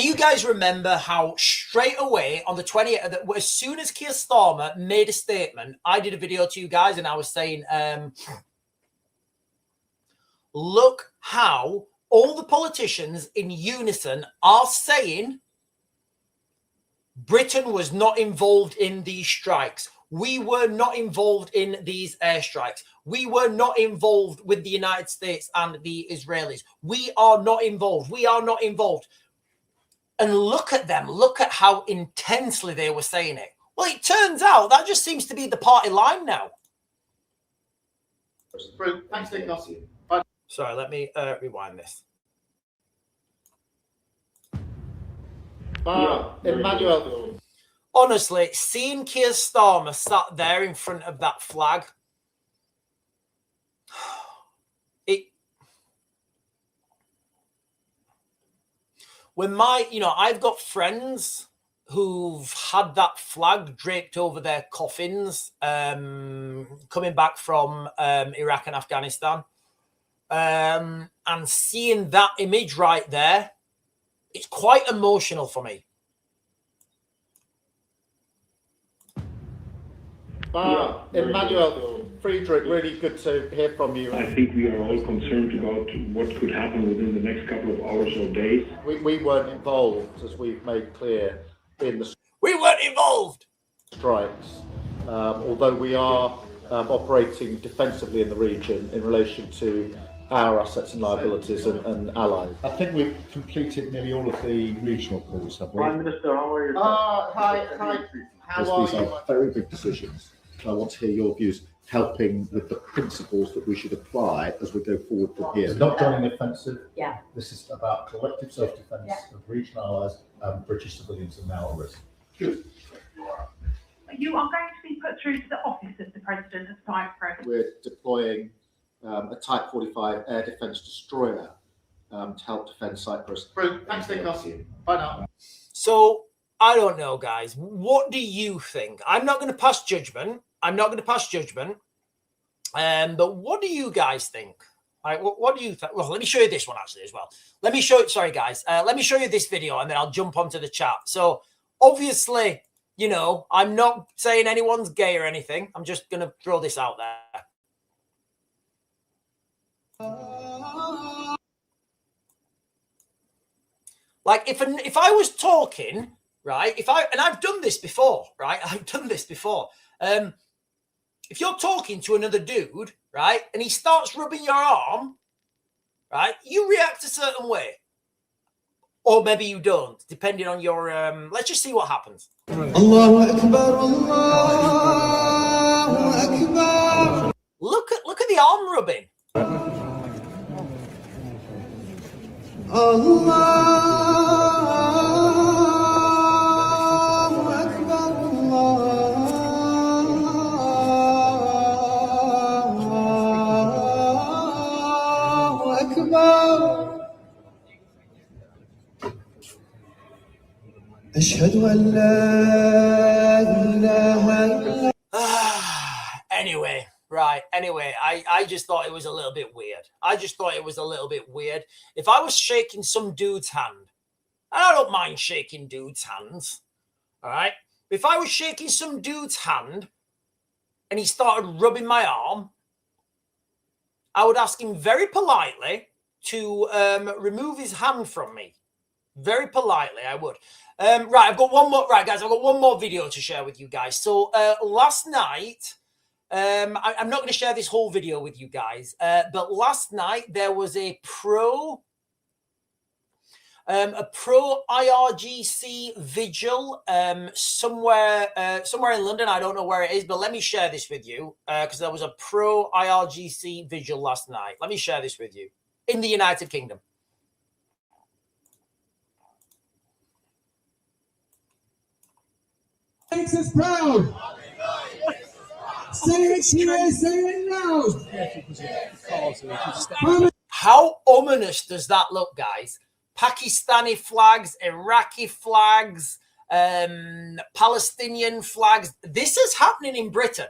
you guys remember how straight away on the 20th, as soon as Keir Starmer made a statement, I did a video to you guys and I was saying, look how all the politicians in unison are saying Britain was not involved in these strikes. We were not involved in these airstrikes. We were not involved with the United States and the Israelis. We are not involved. We are not involved. And look at them. Look at how intensely they were saying it. Well, it turns out that just seems to be the party line now.
Thanks, Nick.
Sorry, let me rewind this.
Emmanuel.
Honestly, seeing Keir Starmer sat there in front of that flag, I've got friends who've had that flag draped over their coffins coming back from Iraq and Afghanistan. And seeing that image right there, it's quite emotional for me.
Emmanuel, Friedrich, really good to hear from you.
I think we are all concerned about what could happen within the next couple of hours or days.
We weren't involved, as we've made clear, in the
We weren't involved.
strikes, although we are operating defensively in the region in relation to our assets and liabilities and allies.
I think we've completed nearly all of the regional calls, have we?
Prime Minister, how are you?
Hi. How are
These
you?
are very big decisions. I want to hear your views, helping with the principles that we should apply as we go forward from here. Not joining the offensive.
Yeah.
This is about collective self-defence of regional allies and British civilians are now at risk. Good.
You are going to be put through to the office of the President of Cyprus.
We're deploying a Type 45 air defence destroyer to help defend Cyprus. Thanks, Nick. Bye now.
So, I don't know, guys. What do you think? I'm not going to pass judgment. But what do you guys think? Like, what do you think? Well, let me show you this one actually as well. Let me show you this video and then I'll jump onto the chat. So, obviously, I'm not saying anyone's gay or anything. I'm just going to throw this out there. Like, if I was talking, right, and I've done this before, right? If you're talking to another dude, right, and he starts rubbing your arm, right, you react a certain way. Or maybe you don't, depending on your, let's just see what happens.
Allahu Akbar, Allahu Akbar.
Look at the arm rubbing.
Allahu Akbar, Allahu Akbar. أشهد أن لا إله إلا.
Anyway, I just thought it was a little bit weird. If I was shaking some dude's hand, and I don't mind shaking dudes' hands, all right? If I was shaking some dude's hand and he started rubbing my arm, I would ask him very politely to remove his hand from me. Very politely, I would. Right, I've got one more. Right, guys, I've got one more video to share with you guys. So last night, I'm not going to share this whole video with you guys, but last night there was a pro-IRGC vigil somewhere in London. I don't know where it is, but let me share this with you because there was a pro-IRGC vigil last night. Let me share this with you in the United Kingdom.
Makes us proud. Say it here, say it loud.
How ominous does that look, guys? Pakistani flags, Iraqi flags, Palestinian flags. This is happening in Britain.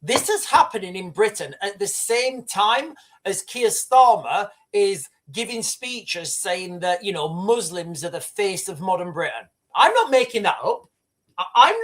This is happening in Britain at the same time as Keir Starmer is giving speeches saying that, Muslims are the face of modern Britain. I'm not making that up. I'm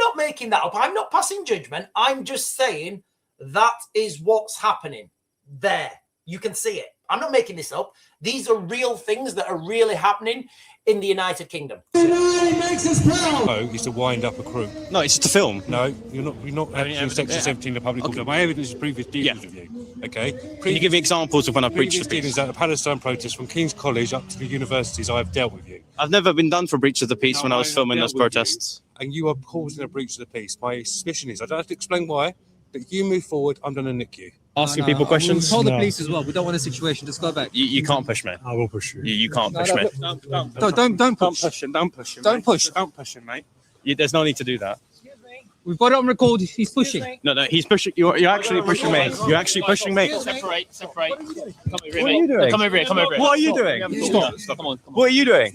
not passing judgment. I'm just saying that is what's happening there. You can see it. I'm not making this up. These are real things that are really happening in the United Kingdom.
Makes us proud.
No, is to wind up a crew.
No, it's to film.
No, you're not actually Section 17 of public order. My evidence is previous dealings with you. Okay.
Can you give me examples of when I've breached the
dealings
peace?
at the Palestine protests from King's College up to the universities I've dealt with you.
I've never been done for breach of the peace when I was filming those protests.
And you are causing a breach of the peace. My suspicion is, I don't have to explain why, but you move forward, I'm going to nick you.
Asking people questions?
We'll tell the police as well. We don't want a situation. Just go back.
You can't push me.
I will push you.
You can't push me.
Don't push.
Don't push him.
Don't push.
Don't push him, mate.
There's no need to do that.
We've got it on record. He's pushing.
No, he's pushing. You're actually pushing me. You're actually pushing me.
Separate. Come over here,
What are you doing?
Come over here.
What are you doing?
Stop. Come on.
What are you doing?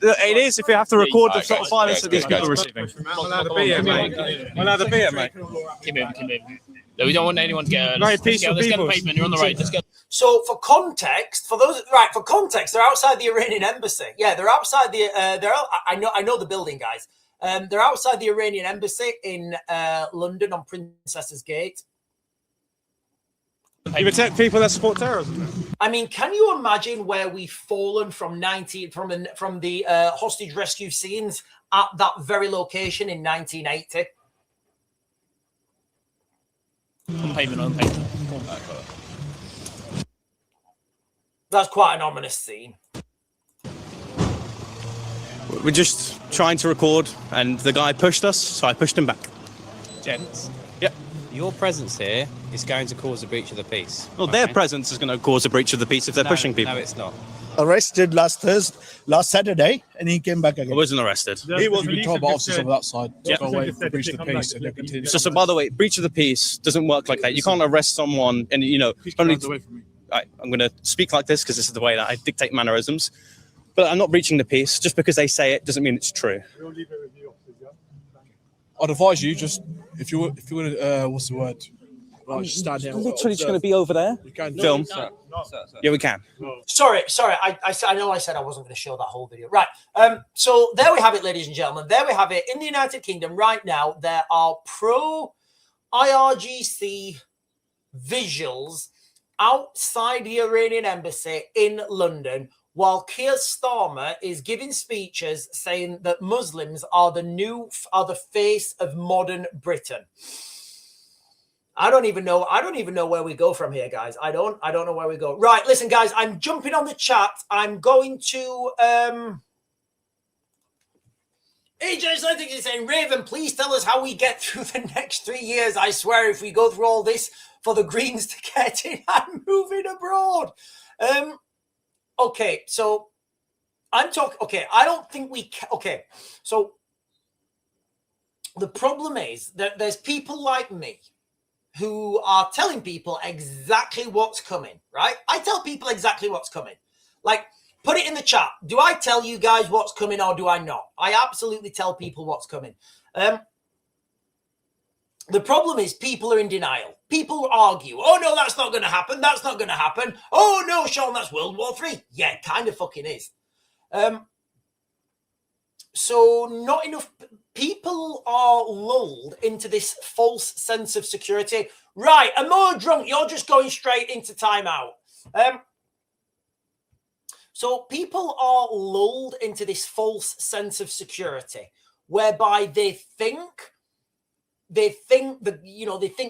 It is if you have to record the sort of violence that these people are receiving.
I'm allowed to be here, mate. I'm allowed to be here, mate.
Come in. No, we don't want anyone to get.
Right, peaceful
let's get the
people.
pavement. You're on the right. Let's go.
So for context, they're outside the Iranian embassy. Yeah, they're outside the. I know the building, guys. They're outside the Iranian embassy in London on Princess's Gate.
You protect people that support terrorism.
I mean, can you imagine where we've fallen from the hostage rescue scenes at that very location in 1980?
On pavement.
That's quite an ominous scene.
We're just trying to record, and the guy pushed us, so I pushed him back.
Gents,
Yep.
your presence here is going to cause a breach of the peace.
Well, their presence is going to cause a breach of the peace if they're pushing people.
No, it's not.
Arrested last Saturday, and he came back again.
I wasn't arrested.
He was been told by officers of that side to
Yeah.
go away for breach of the peace, and they continue.
So, by the way, breach of the peace doesn't work like that. You can't arrest someone and, only...
away from me.
I'm going to speak like this because this is the way that I dictate mannerisms. But I'm not breaching the peace. Just because they say it doesn't mean it's true.
I'd advise you just if you want to what's the word? Right, just stand here.
Literally just going to be over there.
You can
Film.
Sir.
Yeah, we can.
Sorry. I know I said I wasn't going to show that whole video. Right. So there we have it, ladies and gentlemen. There we have it. In the United Kingdom right now, there are pro-IRGC vigils outside the Iranian embassy in London, while Keir Starmer is giving speeches saying that Muslims are the face of modern Britain. I don't even know where we go from here, guys. I don't know where we go. Right, listen, guys, I'm jumping on the chat. I'm going to AJ Athletic is saying, Raven, please tell us how we get through the next 3 years. I swear, if we go through all this for the Greens to get in, I'm moving abroad. Okay, so I'm talking. Okay, I don't think we can. Okay, so the problem is that there's people like me who are telling people exactly what's coming, right? I tell people exactly what's coming. Like, put it in the chat. Do I tell you guys what's coming or do I not? I absolutely tell people what's coming. The problem is people are in denial. People argue. Oh, no, that's not going to happen. That's not going to happen. Oh, no, Sean, that's World War III. Yeah, it kind of fucking is. So not enough people are lulled into this false sense of security. Right, I'm more drunk. You're just going straight into timeout. So people are lulled into this false sense of security, whereby they think that, they think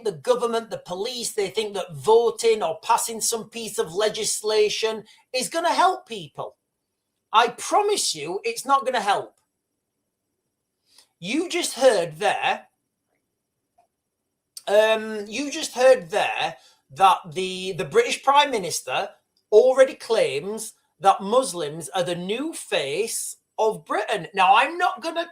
the government, the police, they think that voting or passing some piece of legislation is going to help people. I promise you, it's not going to help. You just heard there. That the British Prime Minister already claims that Muslims are the new face of Britain. Now, I'm not gonna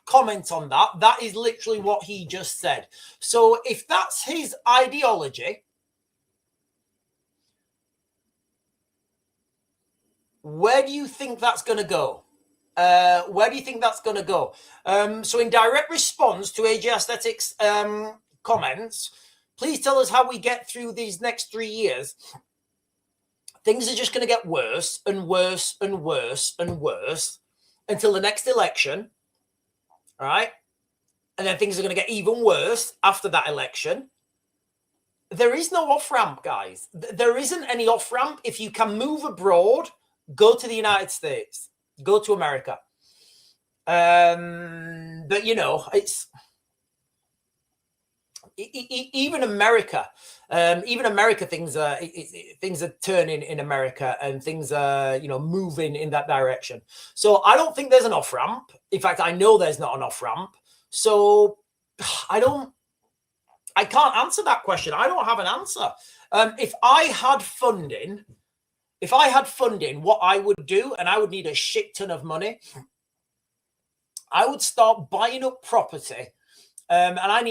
comment on that. That is literally what he just said. So if that's his ideology, where do you think that's going to go? Where do you think that's going to go? So in direct response to AJ Aesthetics' comments, please tell us how we get through these next 3 years. Things are just going to get worse and worse and worse and worse until the next election. All right. And then things are going to get even worse after that election. There is no off-ramp, guys. There isn't any off-ramp. If you can move abroad, go to the United States, go to America. But you know, it's even America. Things are turning in America, and things are, you know, moving in that direction. So I don't think there's an off ramp. In fact, I know there's not an off ramp. So I can't answer that question. I don't have an answer. If I had funding, what I would do, and I would need a shit ton of money, I would start buying up property. And I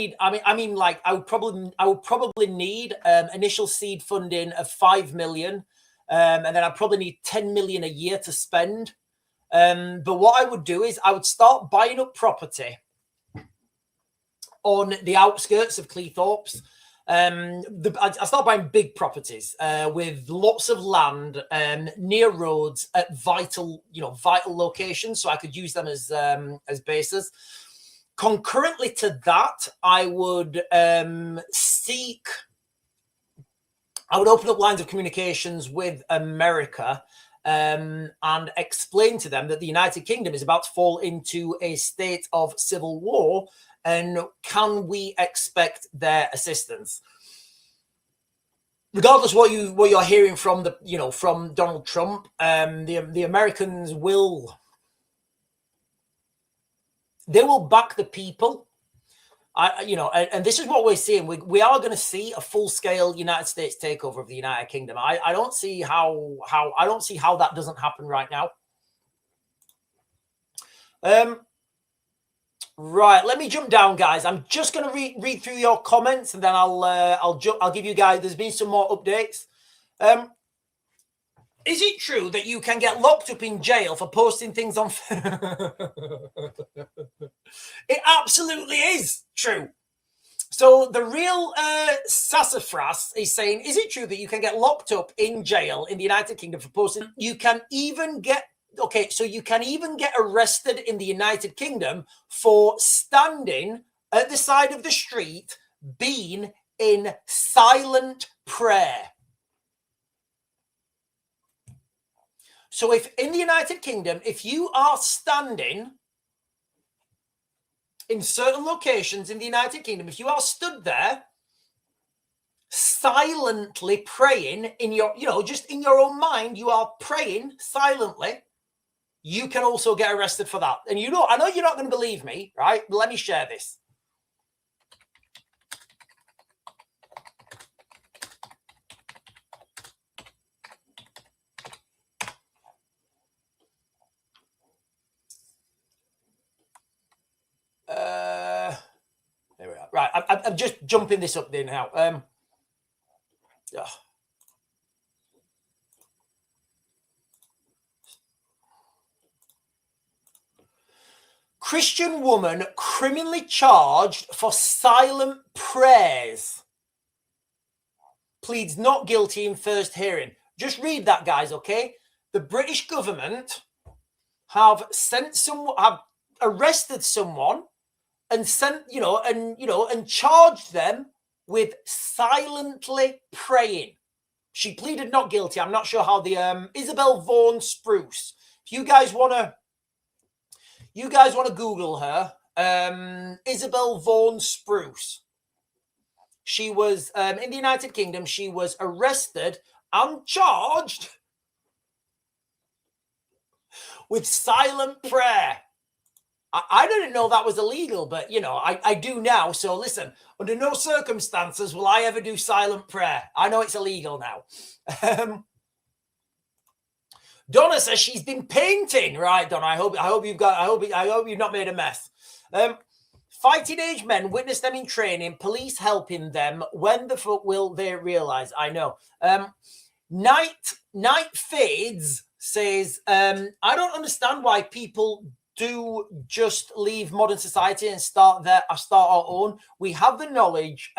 would probably need initial seed funding of 5 million. And then I'd probably need 10 million a year to spend. But what I would do is I would start buying up property on the outskirts of Cleethorpes. I start buying big properties with lots of land near roads at vital locations, so I could use them as bases. Concurrently to that, I would open up lines of communications with America and explain to them that the United Kingdom is about to fall into a state of civil war, and can we expect their assistance? Regardless what you're hearing from from Donald Trump, the Americans will back the people. And this is what we're seeing. We are going to see a full-scale United States takeover of the United Kingdom. I don't see how that doesn't happen right now. Right, let me jump down, guys. I'm just going to read through your comments, and then I'll give you guys. There's been some more updates. Is it true that you can get locked up in jail for posting things on? It absolutely is true. So the real sassafras is saying, is it true that you can get locked up in jail in the United Kingdom for posting? You can even get arrested in the United Kingdom for standing at the side of the street, being in silent prayer. So if in the United Kingdom, if you are standing in certain locations in the United Kingdom, if you are stood there silently praying in your, just in your own mind, you are praying silently, you can also get arrested for that. And I know you're not going to believe me, right? But let me share this. There we are. Right, I'm just jumping this up there now. Christian woman criminally charged for silent prayers. Pleads not guilty in first hearing. Just read that, guys, okay? The British government have arrested someone and and charged them with silently praying. She pleaded not guilty. I'm not sure how the Isabel Vaughan Spruce. If you guys want to Google her, Isabel Vaughan Spruce. She was in the United Kingdom. She was arrested and charged with silent prayer. I didn't know that was illegal, but, I do now. So listen, under no circumstances will I ever do silent prayer. I know it's illegal now. Donna says she's been painting. Right, Donna, I hope you've not made a mess. Fighting age men, witness them in training, police helping them. When the fuck will they realize? I know. Night Fades says, I don't understand why people do just leave modern society and start our own. We have the knowledge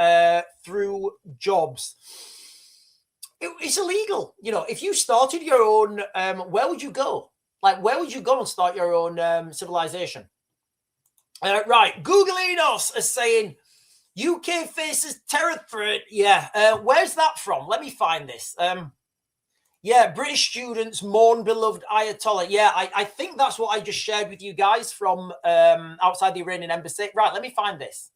through jobs. It's illegal. If you started your own, where would you go? Like, where would you go and start your own civilization? Right. Google Enos is saying UK faces terror threat. Yeah. Where's that from? Let me find this. Yeah, British students mourn beloved Ayatollah. Yeah, I think that's what I just shared with you guys from outside the Iranian embassy. Right, let me find this.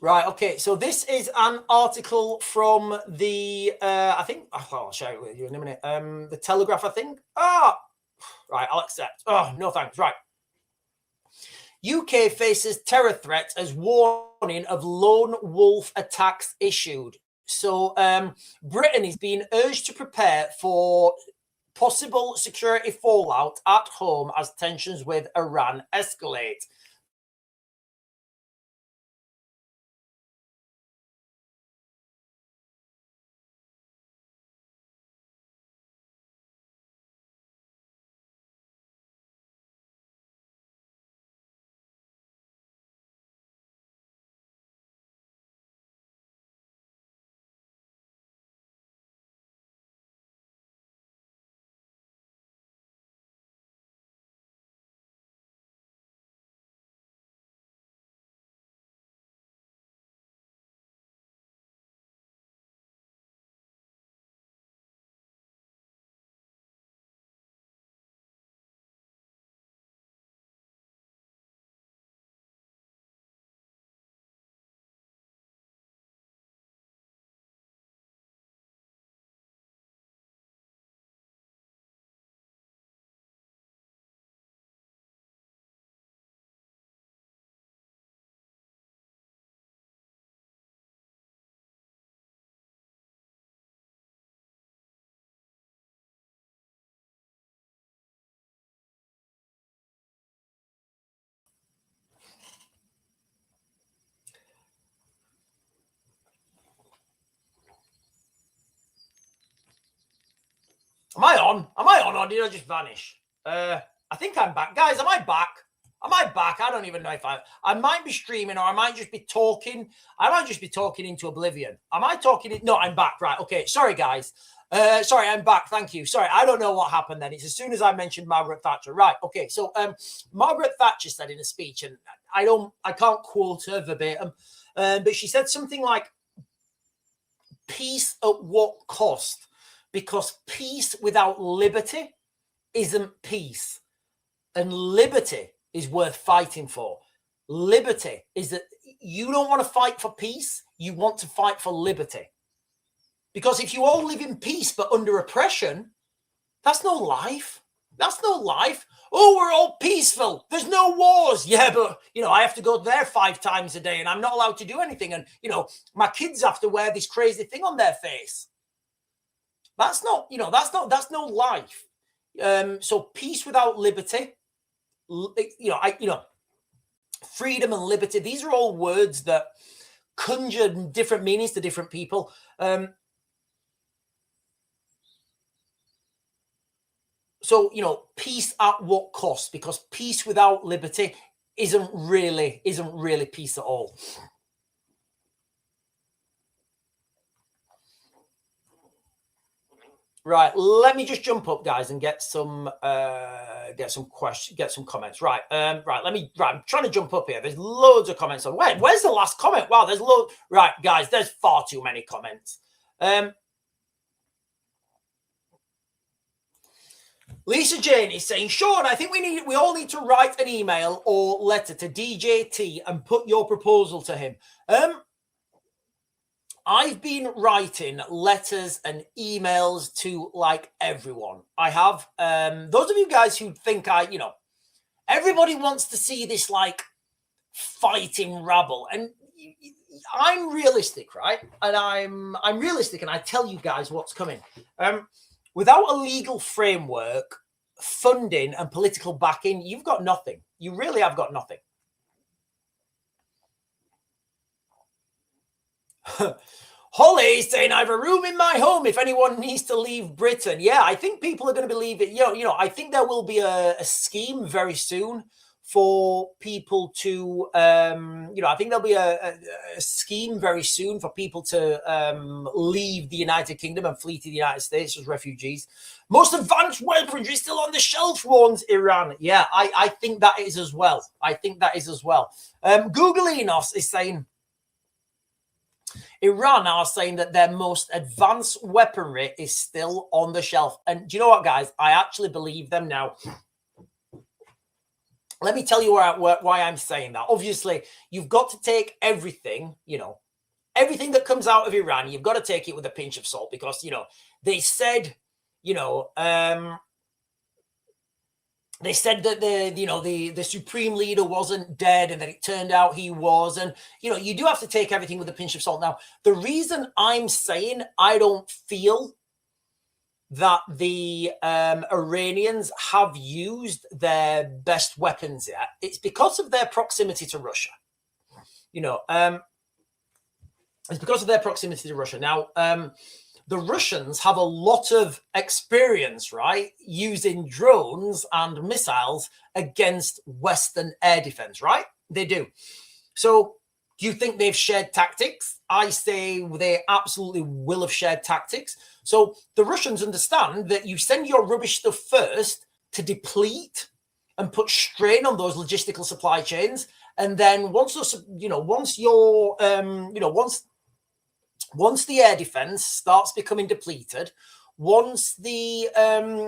Right, okay, so this is an article from the, I think, I'll share it with you in a minute. The Telegraph, I think. Right, I'll accept. Oh, no thanks. Right. UK faces terror threats as warning of lone wolf attacks issued. So Britain is being urged to prepare for possible security fallout at home as tensions with Iran escalate. Am I on? Am I on, or did I just vanish? I think I'm back. Guys, am I back? Am I back? I don't even know if I might be streaming, or I might just be talking. I might just be talking into oblivion. Am I talking? No, I'm back. Right. Okay. Sorry, guys. Sorry, I'm back. Thank you. Sorry, I don't know what happened then. It's as soon as I mentioned Margaret Thatcher. Right. Okay. So Margaret Thatcher said in a speech, and I can't quote her verbatim, but she said something like, "Peace at what cost? Because peace without liberty isn't peace. And liberty is worth fighting for. Liberty is that you don't want to fight for peace. You want to fight for liberty. Because if you all live in peace but under oppression, that's no life. That's no life. Oh, we're all peaceful. There's no wars. Yeah, but, I have to go there 5 times a day and I'm not allowed to do anything. And, my kids have to wear this crazy thing on their face. That's not, that's no life. So peace without liberty, freedom and liberty, these are all words that conjure different meanings to different people. So, peace at what cost? Because peace without liberty isn't really peace at all. Right, let me just jump up, guys, and get some questions, get some comments. Right, I'm trying to jump up here. There's loads of comments on. Where's the last comment? Wow, there's loads. Right, guys, there's far too many comments. Lisa Jane is saying, Sean, I think we all need to write an email or letter to DJT and put your proposal to him. I've been writing letters and emails to everyone. I have. Those of you guys who think everybody wants to see this fighting rabble, and I'm realistic, right? And I'm realistic, and I tell you guys what's coming. Without a legal framework, funding, and political backing, you've got nothing. You really have got nothing. Holly is saying, I have a room in my home if anyone needs to leave Britain. Yeah, I think people are going to believe it. I think there will be a scheme very soon for people to, I think there'll be a scheme very soon for people to leave the United Kingdom and flee to the United States as refugees. Most advanced weaponry is still on the shelf, warns Iran. Yeah, I think that is as well. I think that is as well. Google Enos is saying, Iran are saying that their most advanced weaponry is still on the shelf. And do you know what, guys? I actually believe them now. Let me tell you why I'm saying that. Obviously, you've got to take everything, everything that comes out of Iran, you've got to take it with a pinch of salt because, they said, they said that the supreme leader wasn't dead and that it turned out he was. And, you do have to take everything with a pinch of salt. Now, the reason I'm saying I don't feel that the Iranians have used their best weapons yet, it's because of their proximity to Russia. It's because of their proximity to Russia. Now, the Russians have a lot of experience, right, using drones and missiles against Western air defense, right? They do. So do you think they've shared tactics? I say they absolutely will have shared tactics. So the Russians understand that you send your rubbish stuff first to deplete and put strain on those logistical supply chains. And then once those, once the air defense starts becoming depleted, once the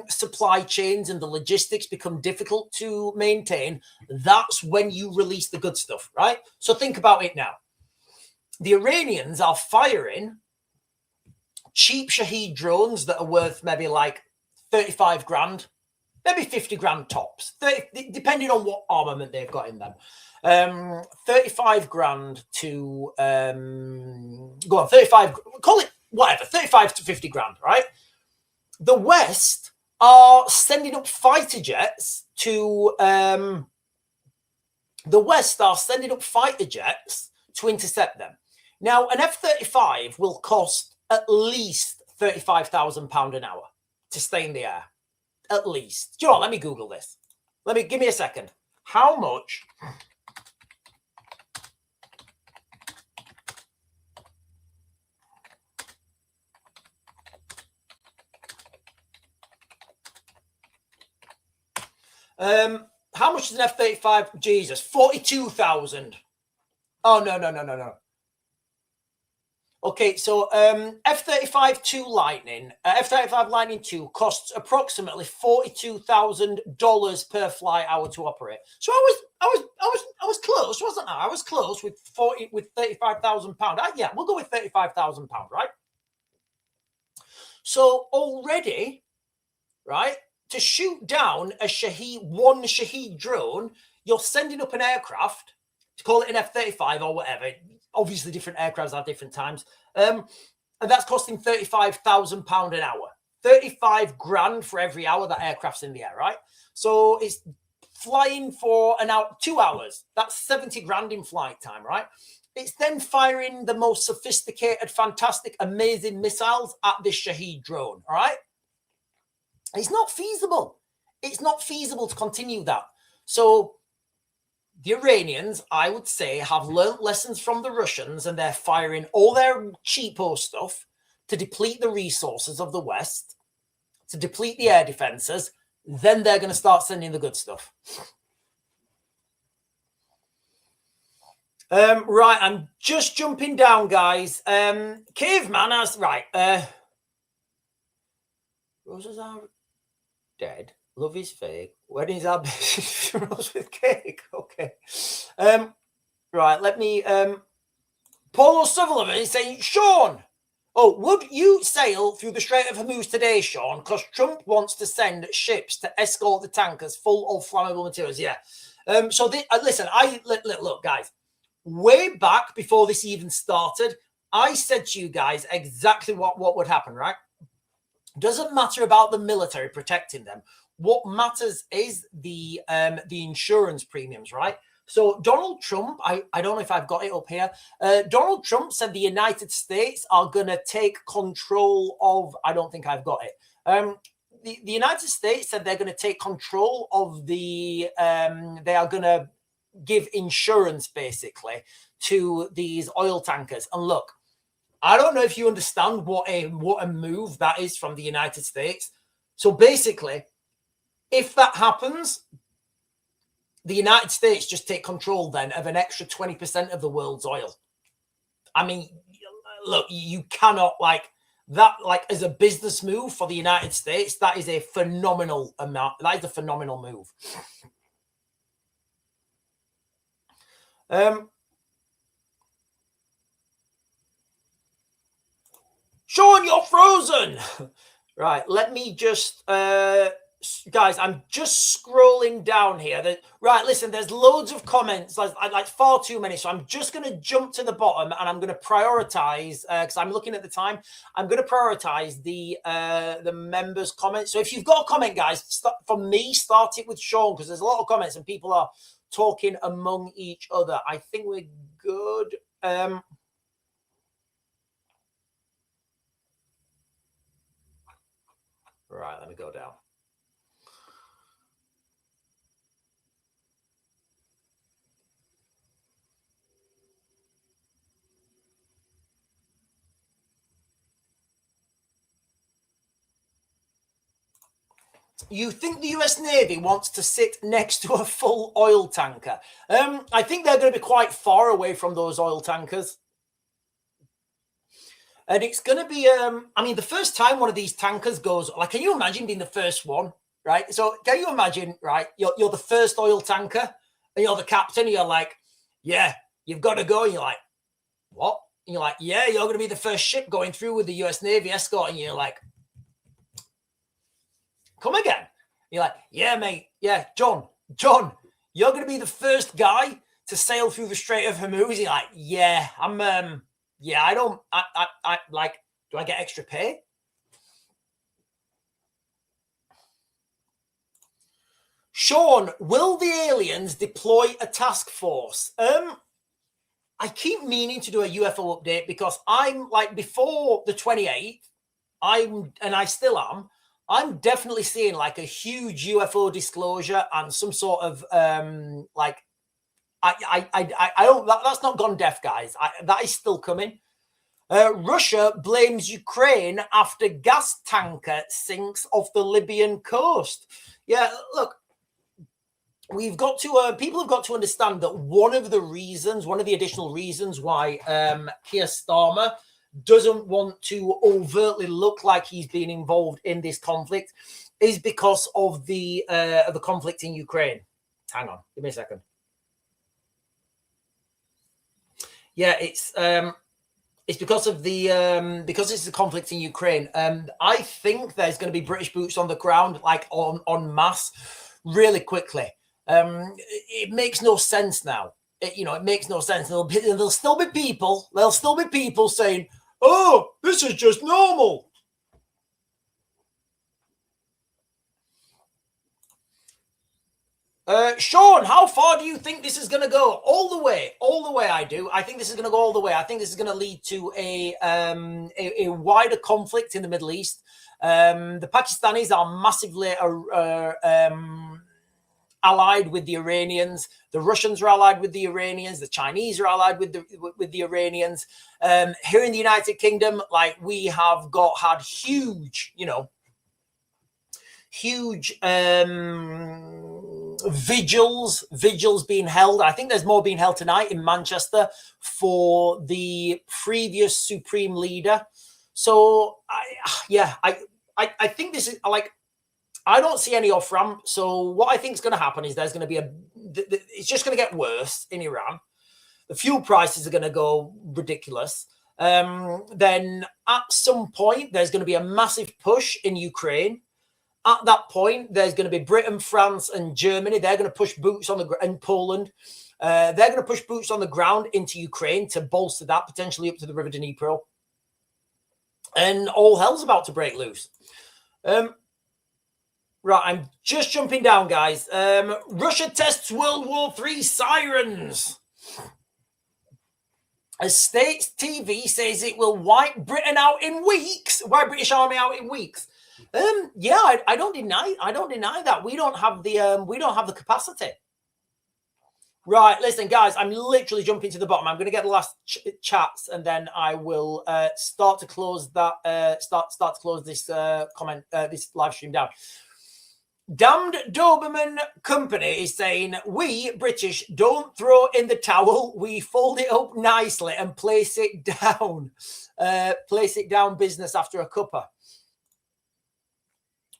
supply chains and the logistics become difficult to maintain, that's when you release the good stuff, right? So think about it now. The Iranians are firing cheap Shahed drones that are worth maybe like 35 grand, maybe 50 grand tops, 30, depending on what armament they've got in them. 35 grand to, go on, 35, call it whatever, 35 to 50 grand, right? The West are sending up fighter jets to, intercept them. Now, an F-35 will cost at least £35,000 an hour to stay in the air. At least. Do you know what? Let me Google this. Give me a second. How much how much is an F-35? Jesus, 42,000. Oh, no. Okay, so F-35 Lightning, F-35 Lightning 2 costs approximately $42,000 per flight hour to operate. So I was close, wasn't I? I was close with £35,000. Yeah, we'll go with £35,000, right? So already, right, to shoot down one Shahed drone, you're sending up an aircraft, to call it an F-35 or whatever. Obviously, different aircrafts at different times. And that's costing £35,000 an hour. 35 grand for every hour that aircraft's in the air, right? So it's flying for 2 hours. That's 70 grand in flight time, right? It's then firing the most sophisticated, fantastic, amazing missiles at this Shahed drone, all right? It's not feasible. It's not feasible to continue that. So the Iranians, I would say, have learnt lessons from the Russians, and they're firing all their cheapo stuff to deplete the resources of the West, to deplete the air defenses. Then they're going to start sending the good stuff. Right, I'm just jumping down, guys. Caveman has... Right. Roses are dead. Love is fake. Weddings are rose with cake. Okay. Right, let me... Paul O'Sullivan is saying, Sean, would you sail through the Strait of Hormuz today, Sean? Because Trump wants to send ships to escort the tankers full of flammable materials. Yeah. Listen, look, guys. Way back before this even started, I said to you guys exactly what would happen, right? Doesn't matter about the military protecting them. What matters is the insurance premiums, right? So Donald Trump, I don't know if I've got it up here. Donald Trump said the United States are going to take control of, I don't think I've got it. the United States said they're going to take control of the, they are going to give insurance basically to these oil tankers. And look, I don't know if you understand what a move that is from the United States. So basically, if that happens, the United States just take control then of an extra 20% of the world's oil. I mean, look, you cannot like that, like as a business move for the United States, that is a phenomenal amount. That is a phenomenal move. Sean, you're frozen. Right, let me just, guys, I'm just scrolling down here. Right, listen, there's loads of comments, like far too many. So I'm just going to jump to the bottom and I'm going to prioritize, because I'm looking at the time. I'm going to prioritize the members' comments. So if you've got a comment, guys, for me, start it with Sean, because there's a lot of comments and people are talking among each other. I think we're good. Right, let me go down. You think the US Navy wants to sit next to a full oil tanker? I think they're going to be quite far away from those oil tankers. And it's going to be, I mean, the first time one of these tankers goes, like, can you imagine being the first one, right? So can you imagine, right? You're the first oil tanker and you're the captain. And you're like, yeah, you've got to go. And you're like, what? And you're like, yeah, you're going to be the first ship going through with the US Navy escort. And you're like, come again. And you're like, yeah, mate. Yeah, John, you're going to be the first guy to sail through the Strait of Hormuz. You're like, yeah, yeah, I like, do I get extra pay? Sean, will the aliens deploy a task force? I keep meaning to do a UFO update because I'm like, before the 28th, I still am, I'm definitely seeing like a huge UFO disclosure and some sort of like, I don't, that's not gone deaf, guys. That is still coming. Russia blames Ukraine after gas tanker sinks off the Libyan coast. Yeah, look, we've got to, people have got to understand that one of the additional reasons why Keir Starmer doesn't want to overtly look like he's been involved in this conflict is because of the conflict in Ukraine. Hang on, give me a second. Yeah, it's because of the because it's the conflict in Ukraine. I think there's going to be British boots on the ground, like en masse, really quickly. It makes no sense now. It makes no sense. There'll still be people saying, "Oh, this is just normal." Sean, how far do you think this is going to go? All the way, I do. I think this is going to go all the way. I think this is going to lead to a wider conflict in the Middle East. The Pakistanis are massively allied with the Iranians. The Russians are allied with the Iranians. The Chinese are allied with the Iranians. Here in the United Kingdom, like we have had huge vigils being held. I think there's more being held tonight in Manchester for the previous supreme leader. So I think this is like, I don't see any off ramp. So what I think is going to happen is there's going to be it's just going to get worse in Iran. The fuel prices are going to go ridiculous. Then at some point, there's going to be a massive push in Ukraine. At that point, there's going to be Britain, France, and Germany. They're going to push boots on the ground, and Poland. They're going to push boots on the ground into Ukraine to bolster that, potentially up to the River Dnipro. And all hell's about to break loose. Right, I'm just jumping down, guys. Russia tests World War III sirens. As States TV says it will wipe Britain out in weeks. Wipe British Army out in weeks. Yeah, I don't deny that. We don't have the capacity. Right, listen, guys, I'm literally jumping to the bottom. I'm going to get the last chats, and then I will start to close that. Start to close this this live stream down. Damned Doberman Company is saying, we British don't throw in the towel. We fold it up nicely and place it down. Place it down business after a cuppa.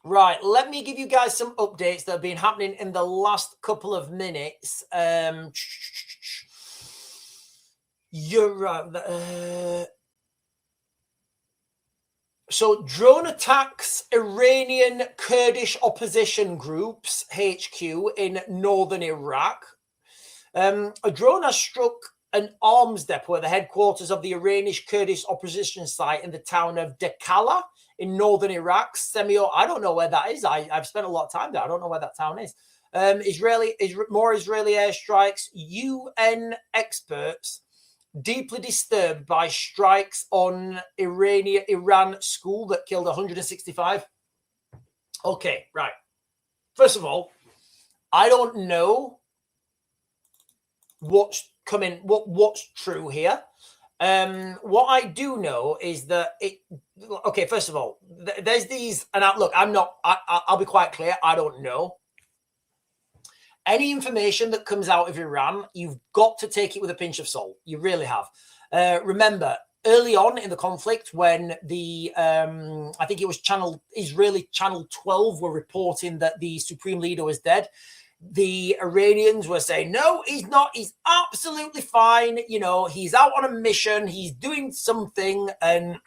Right, let me give you guys some updates that have been happening in the last couple of minutes. You're right. So drone attacks Iranian Kurdish opposition groups HQ in northern Iraq. A drone has struck an arms depot at the headquarters of the Iranian Kurdish opposition site in the town of Dekala in northern Iraq. I don't know where that is. I've spent a lot of time there. I don't know where that town is. More Israeli airstrikes. UN experts deeply disturbed by strikes on Iran school that killed 165. Okay, right. First of all, I don't know what's true here. What I do know is that okay, first of all, there's these, and I'll be quite clear, I don't know. Any information that comes out of Iran, you've got to take it with a pinch of salt. You really have. Remember, early on in the conflict, when the I think it was Israeli Channel 12 were reporting that the supreme leader was dead, the Iranians were saying, no, he's not. He's absolutely fine. You know, he's out on a mission. He's doing something, and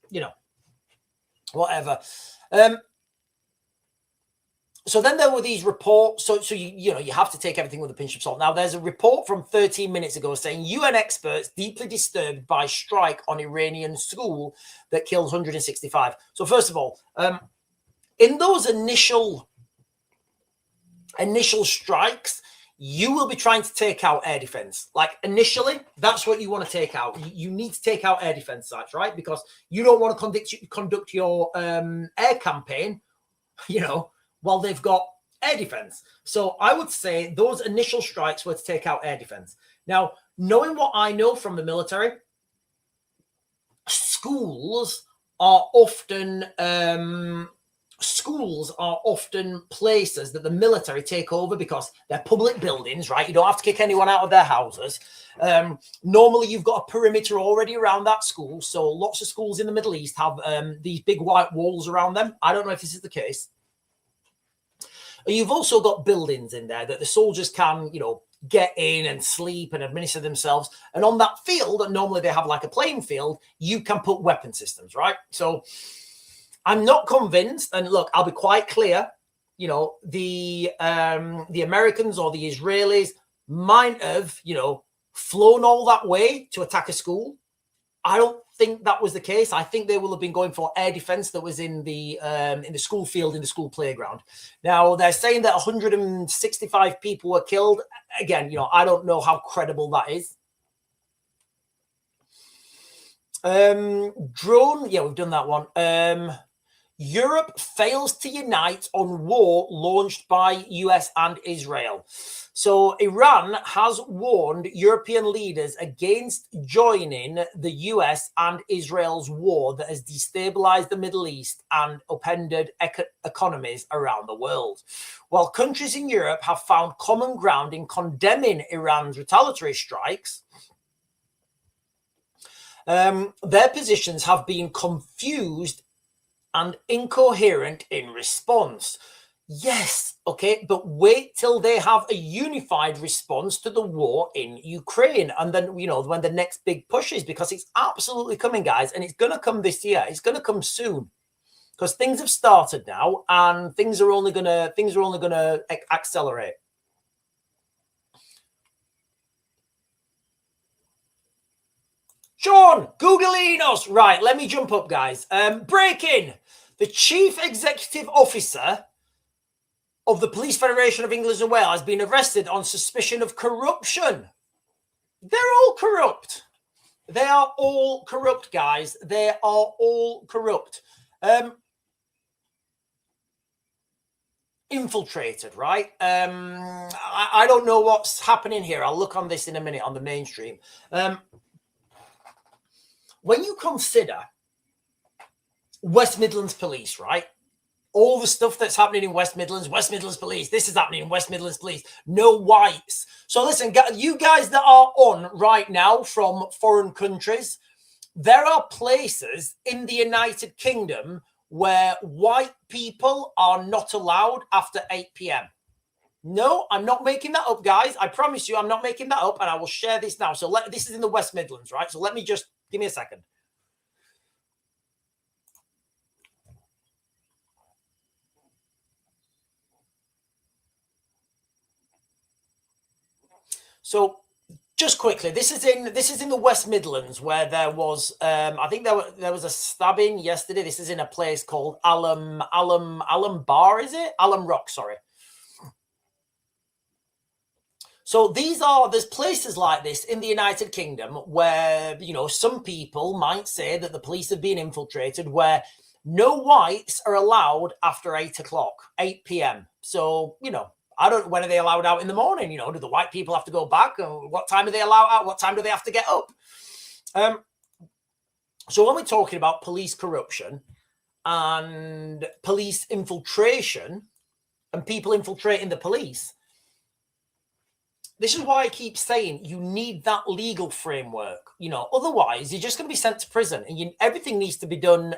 you know, whatever. So then there were these reports. So you have to take everything with a pinch of salt. Now, there's a report from 13 minutes ago saying UN experts deeply disturbed by strike on Iranian school that killed 165. So first of all, in those initial strikes, you will be trying to take out air defense. Like initially, that's what you want to take out. You need to take out air defense sites, right? Because you don't want to conduct your air campaign, while they've got air defense. So I would say those initial strikes were to take out air defense. Now, knowing what I know from the military, schools are often places that the military take over because they're public buildings, right? You don't have to kick anyone out of their houses. Normally, you've got a perimeter already around that school. So lots of schools in the Middle East have these big white walls around them. I don't know if this is the case. You've also got buildings in there that the soldiers can, get in and sleep and administer themselves. And on that field, normally they have like a playing field, you can put weapon systems, right? So I'm not convinced. And look, I'll be quite clear. The Americans or the Israelis might have, flown all that way to attack a school. I don't think that was the case. I think they will have been going for air defense that was in the school field, in the school playground. Now, they're saying that 165 people were killed. Again, I don't know how credible that is. Drone, yeah, we've done that one. Europe fails to unite on war launched by US and Israel. So Iran has warned European leaders against joining the US and Israel's war that has destabilized the Middle East and upended economies around the world. While countries in Europe have found common ground in condemning Iran's retaliatory strikes, their positions have been confused and incoherent in response. Yes, okay, but wait till they have a unified response to the war in Ukraine. And then, when the next big push is, because it's absolutely coming, guys, and it's going to come this year. It's going to come soon because things have started now and things are only going to accelerate. Sean, Googleinos. Right, let me jump up, guys. Breaking. The Chief Executive Officer of the Police Federation of England and Wales has been arrested on suspicion of corruption. They're all corrupt. They are all corrupt, guys. They are all corrupt. infiltrated, right? I don't know what's happening here. I'll look on this in a minute on the mainstream. When you consider West Midlands police, right? All the stuff that's happening in West Midlands police, this is happening in West Midlands police, no whites. So listen, you guys that are on right now from foreign countries, there are places in the United Kingdom where white people are not allowed after 8 p.m. No, I'm not making that up, guys. I promise you I'm not making that up, and I will share this now. So this is in the West Midlands, right? So let me just, give me a second. So just quickly, this is in the West Midlands where there was I think there was a stabbing yesterday. This is in a place called Alum Bar, is it? Alum Rock, sorry. So there's places like this in the United Kingdom where, you know, some people might say that the police have been infiltrated, where no whites are allowed after 8 p.m. So, you know, I don't, when are they allowed out in the morning? You know, do the white people have to go back? Or what time are they allowed out? What time do they have to get up? So when we're talking about police corruption and police infiltration and people infiltrating the police, this is why I keep saying you need that legal framework. You know, otherwise you're just going to be sent to prison, and everything needs to be done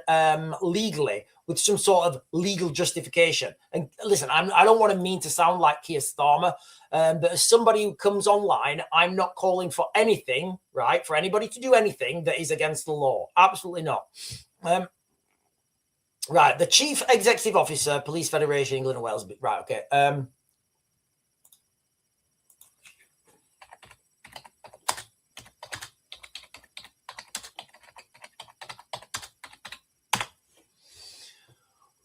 legally with some sort of legal justification. And listen, I don't want to mean to sound like Keir Starmer, but as somebody who comes online, I'm not calling for anything, right? For anybody to do anything that is against the law. Absolutely not. Right, the Chief Executive Officer, Police Federation, England and Wales. Right, okay.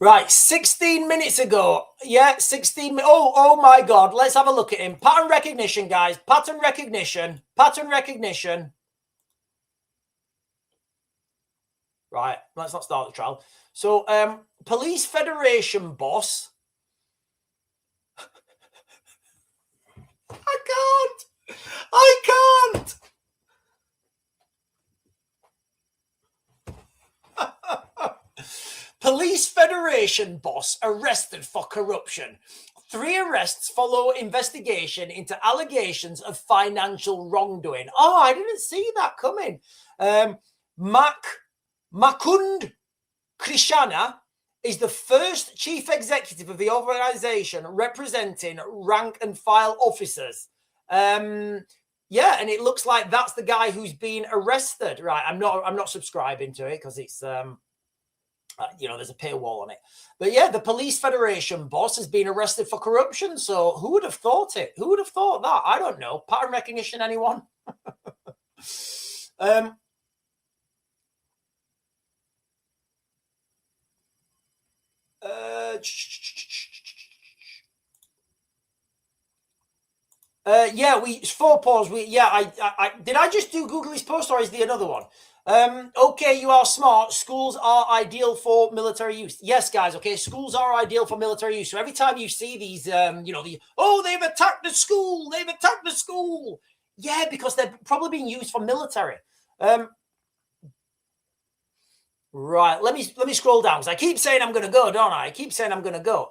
Right, 16 minutes ago. Yeah, 16 minutes. Oh my God. Let's have a look at him. Pattern recognition, guys. Pattern recognition. Pattern recognition. Right, let's not start the trial. So, Police Federation boss. I can't. Police Federation boss arrested for corruption. 3 arrests follow investigation into allegations of financial wrongdoing. Oh, I didn't see that coming. Makund Krishna is the first chief executive of the organization representing rank and file officers. Yeah, and it looks like that's the guy who's been arrested. Right, I'm not subscribing to it because it's you know, there's a paywall on it. But yeah, the Police Federation boss has been arrested for corruption. So who would have thought it? Who would have thought that? I don't know. Pattern recognition, anyone? Yeah, it's 4 pause. I did I just do Googly's post, or is there another one? Okay, you are smart. Schools are ideal for military use. Yes, guys. Okay, schools are ideal for military use. So every time you see these, you know, they've attacked the school. They've attacked the school. Yeah, because they're probably being used for military. Right. Let me scroll down, because I keep saying I'm going to go, don't I? I keep saying I'm going to go.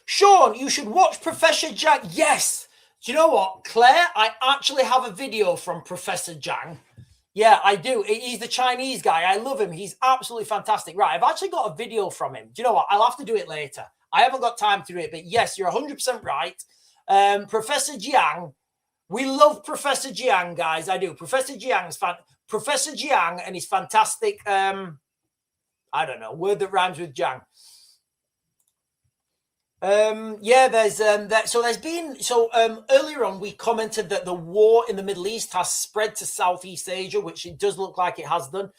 Sean, you should watch Professor Jang. Yes. Do you know what, Claire? I actually have a video from Professor Jang. Yeah, I do. He's the Chinese guy. I love him. He's absolutely fantastic. Right, I've actually got a video from him. Do you know what? I'll have to do it later. I haven't got time to do it, but yes, you're 100% right. Professor Jiang. We love Professor Jiang, guys. I do. Professor Jiang's Professor Jiang and his fantastic, I don't know, word that rhymes with Jiang. Yeah, there's earlier on we commented that the war in the Middle East has spread to Southeast Asia, which it does look like it has done.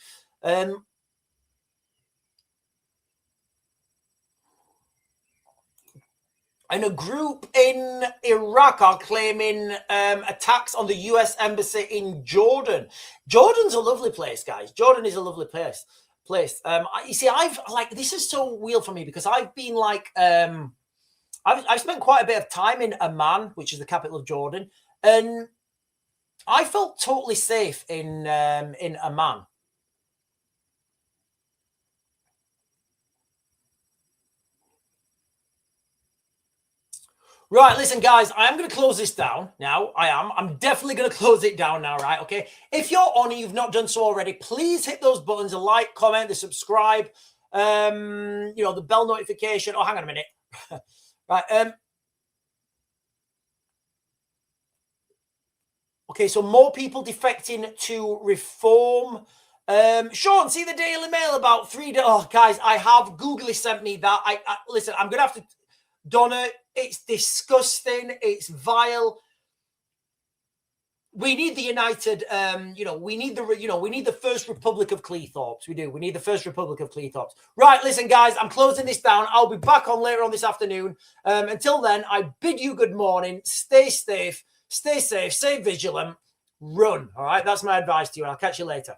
And a group in Iraq are claiming attacks on the US embassy in Jordan. Jordan's a lovely place, guys. Jordan is a lovely place. You see, this is so weird for me because I've been like, I've spent quite a bit of time in Amman, which is the capital of Jordan, and I felt totally safe in Amman. Right, listen, guys, I am going to close this down now. I'm definitely going to close it down now, right? Okay. If you're on and you've not done so already, please hit those buttons, the like, comment, the subscribe, the bell notification. Oh, hang on a minute. Right. Okay, so more people defecting to reform. Sean, see the Daily Mail about 3 days. Oh, guys, I have Googly sent me that. Listen, I'm going to have to, Donna, it's disgusting. It's vile. We need the united, we need the first Republic of Cleethorpes. We do. We need the first Republic of Cleethorpes. Right, listen, guys, I'm closing this down. I'll be back on later on this afternoon. Until then, I bid you good morning. Stay safe, stay vigilant, run. All right, that's my advice to you. And I'll catch you later.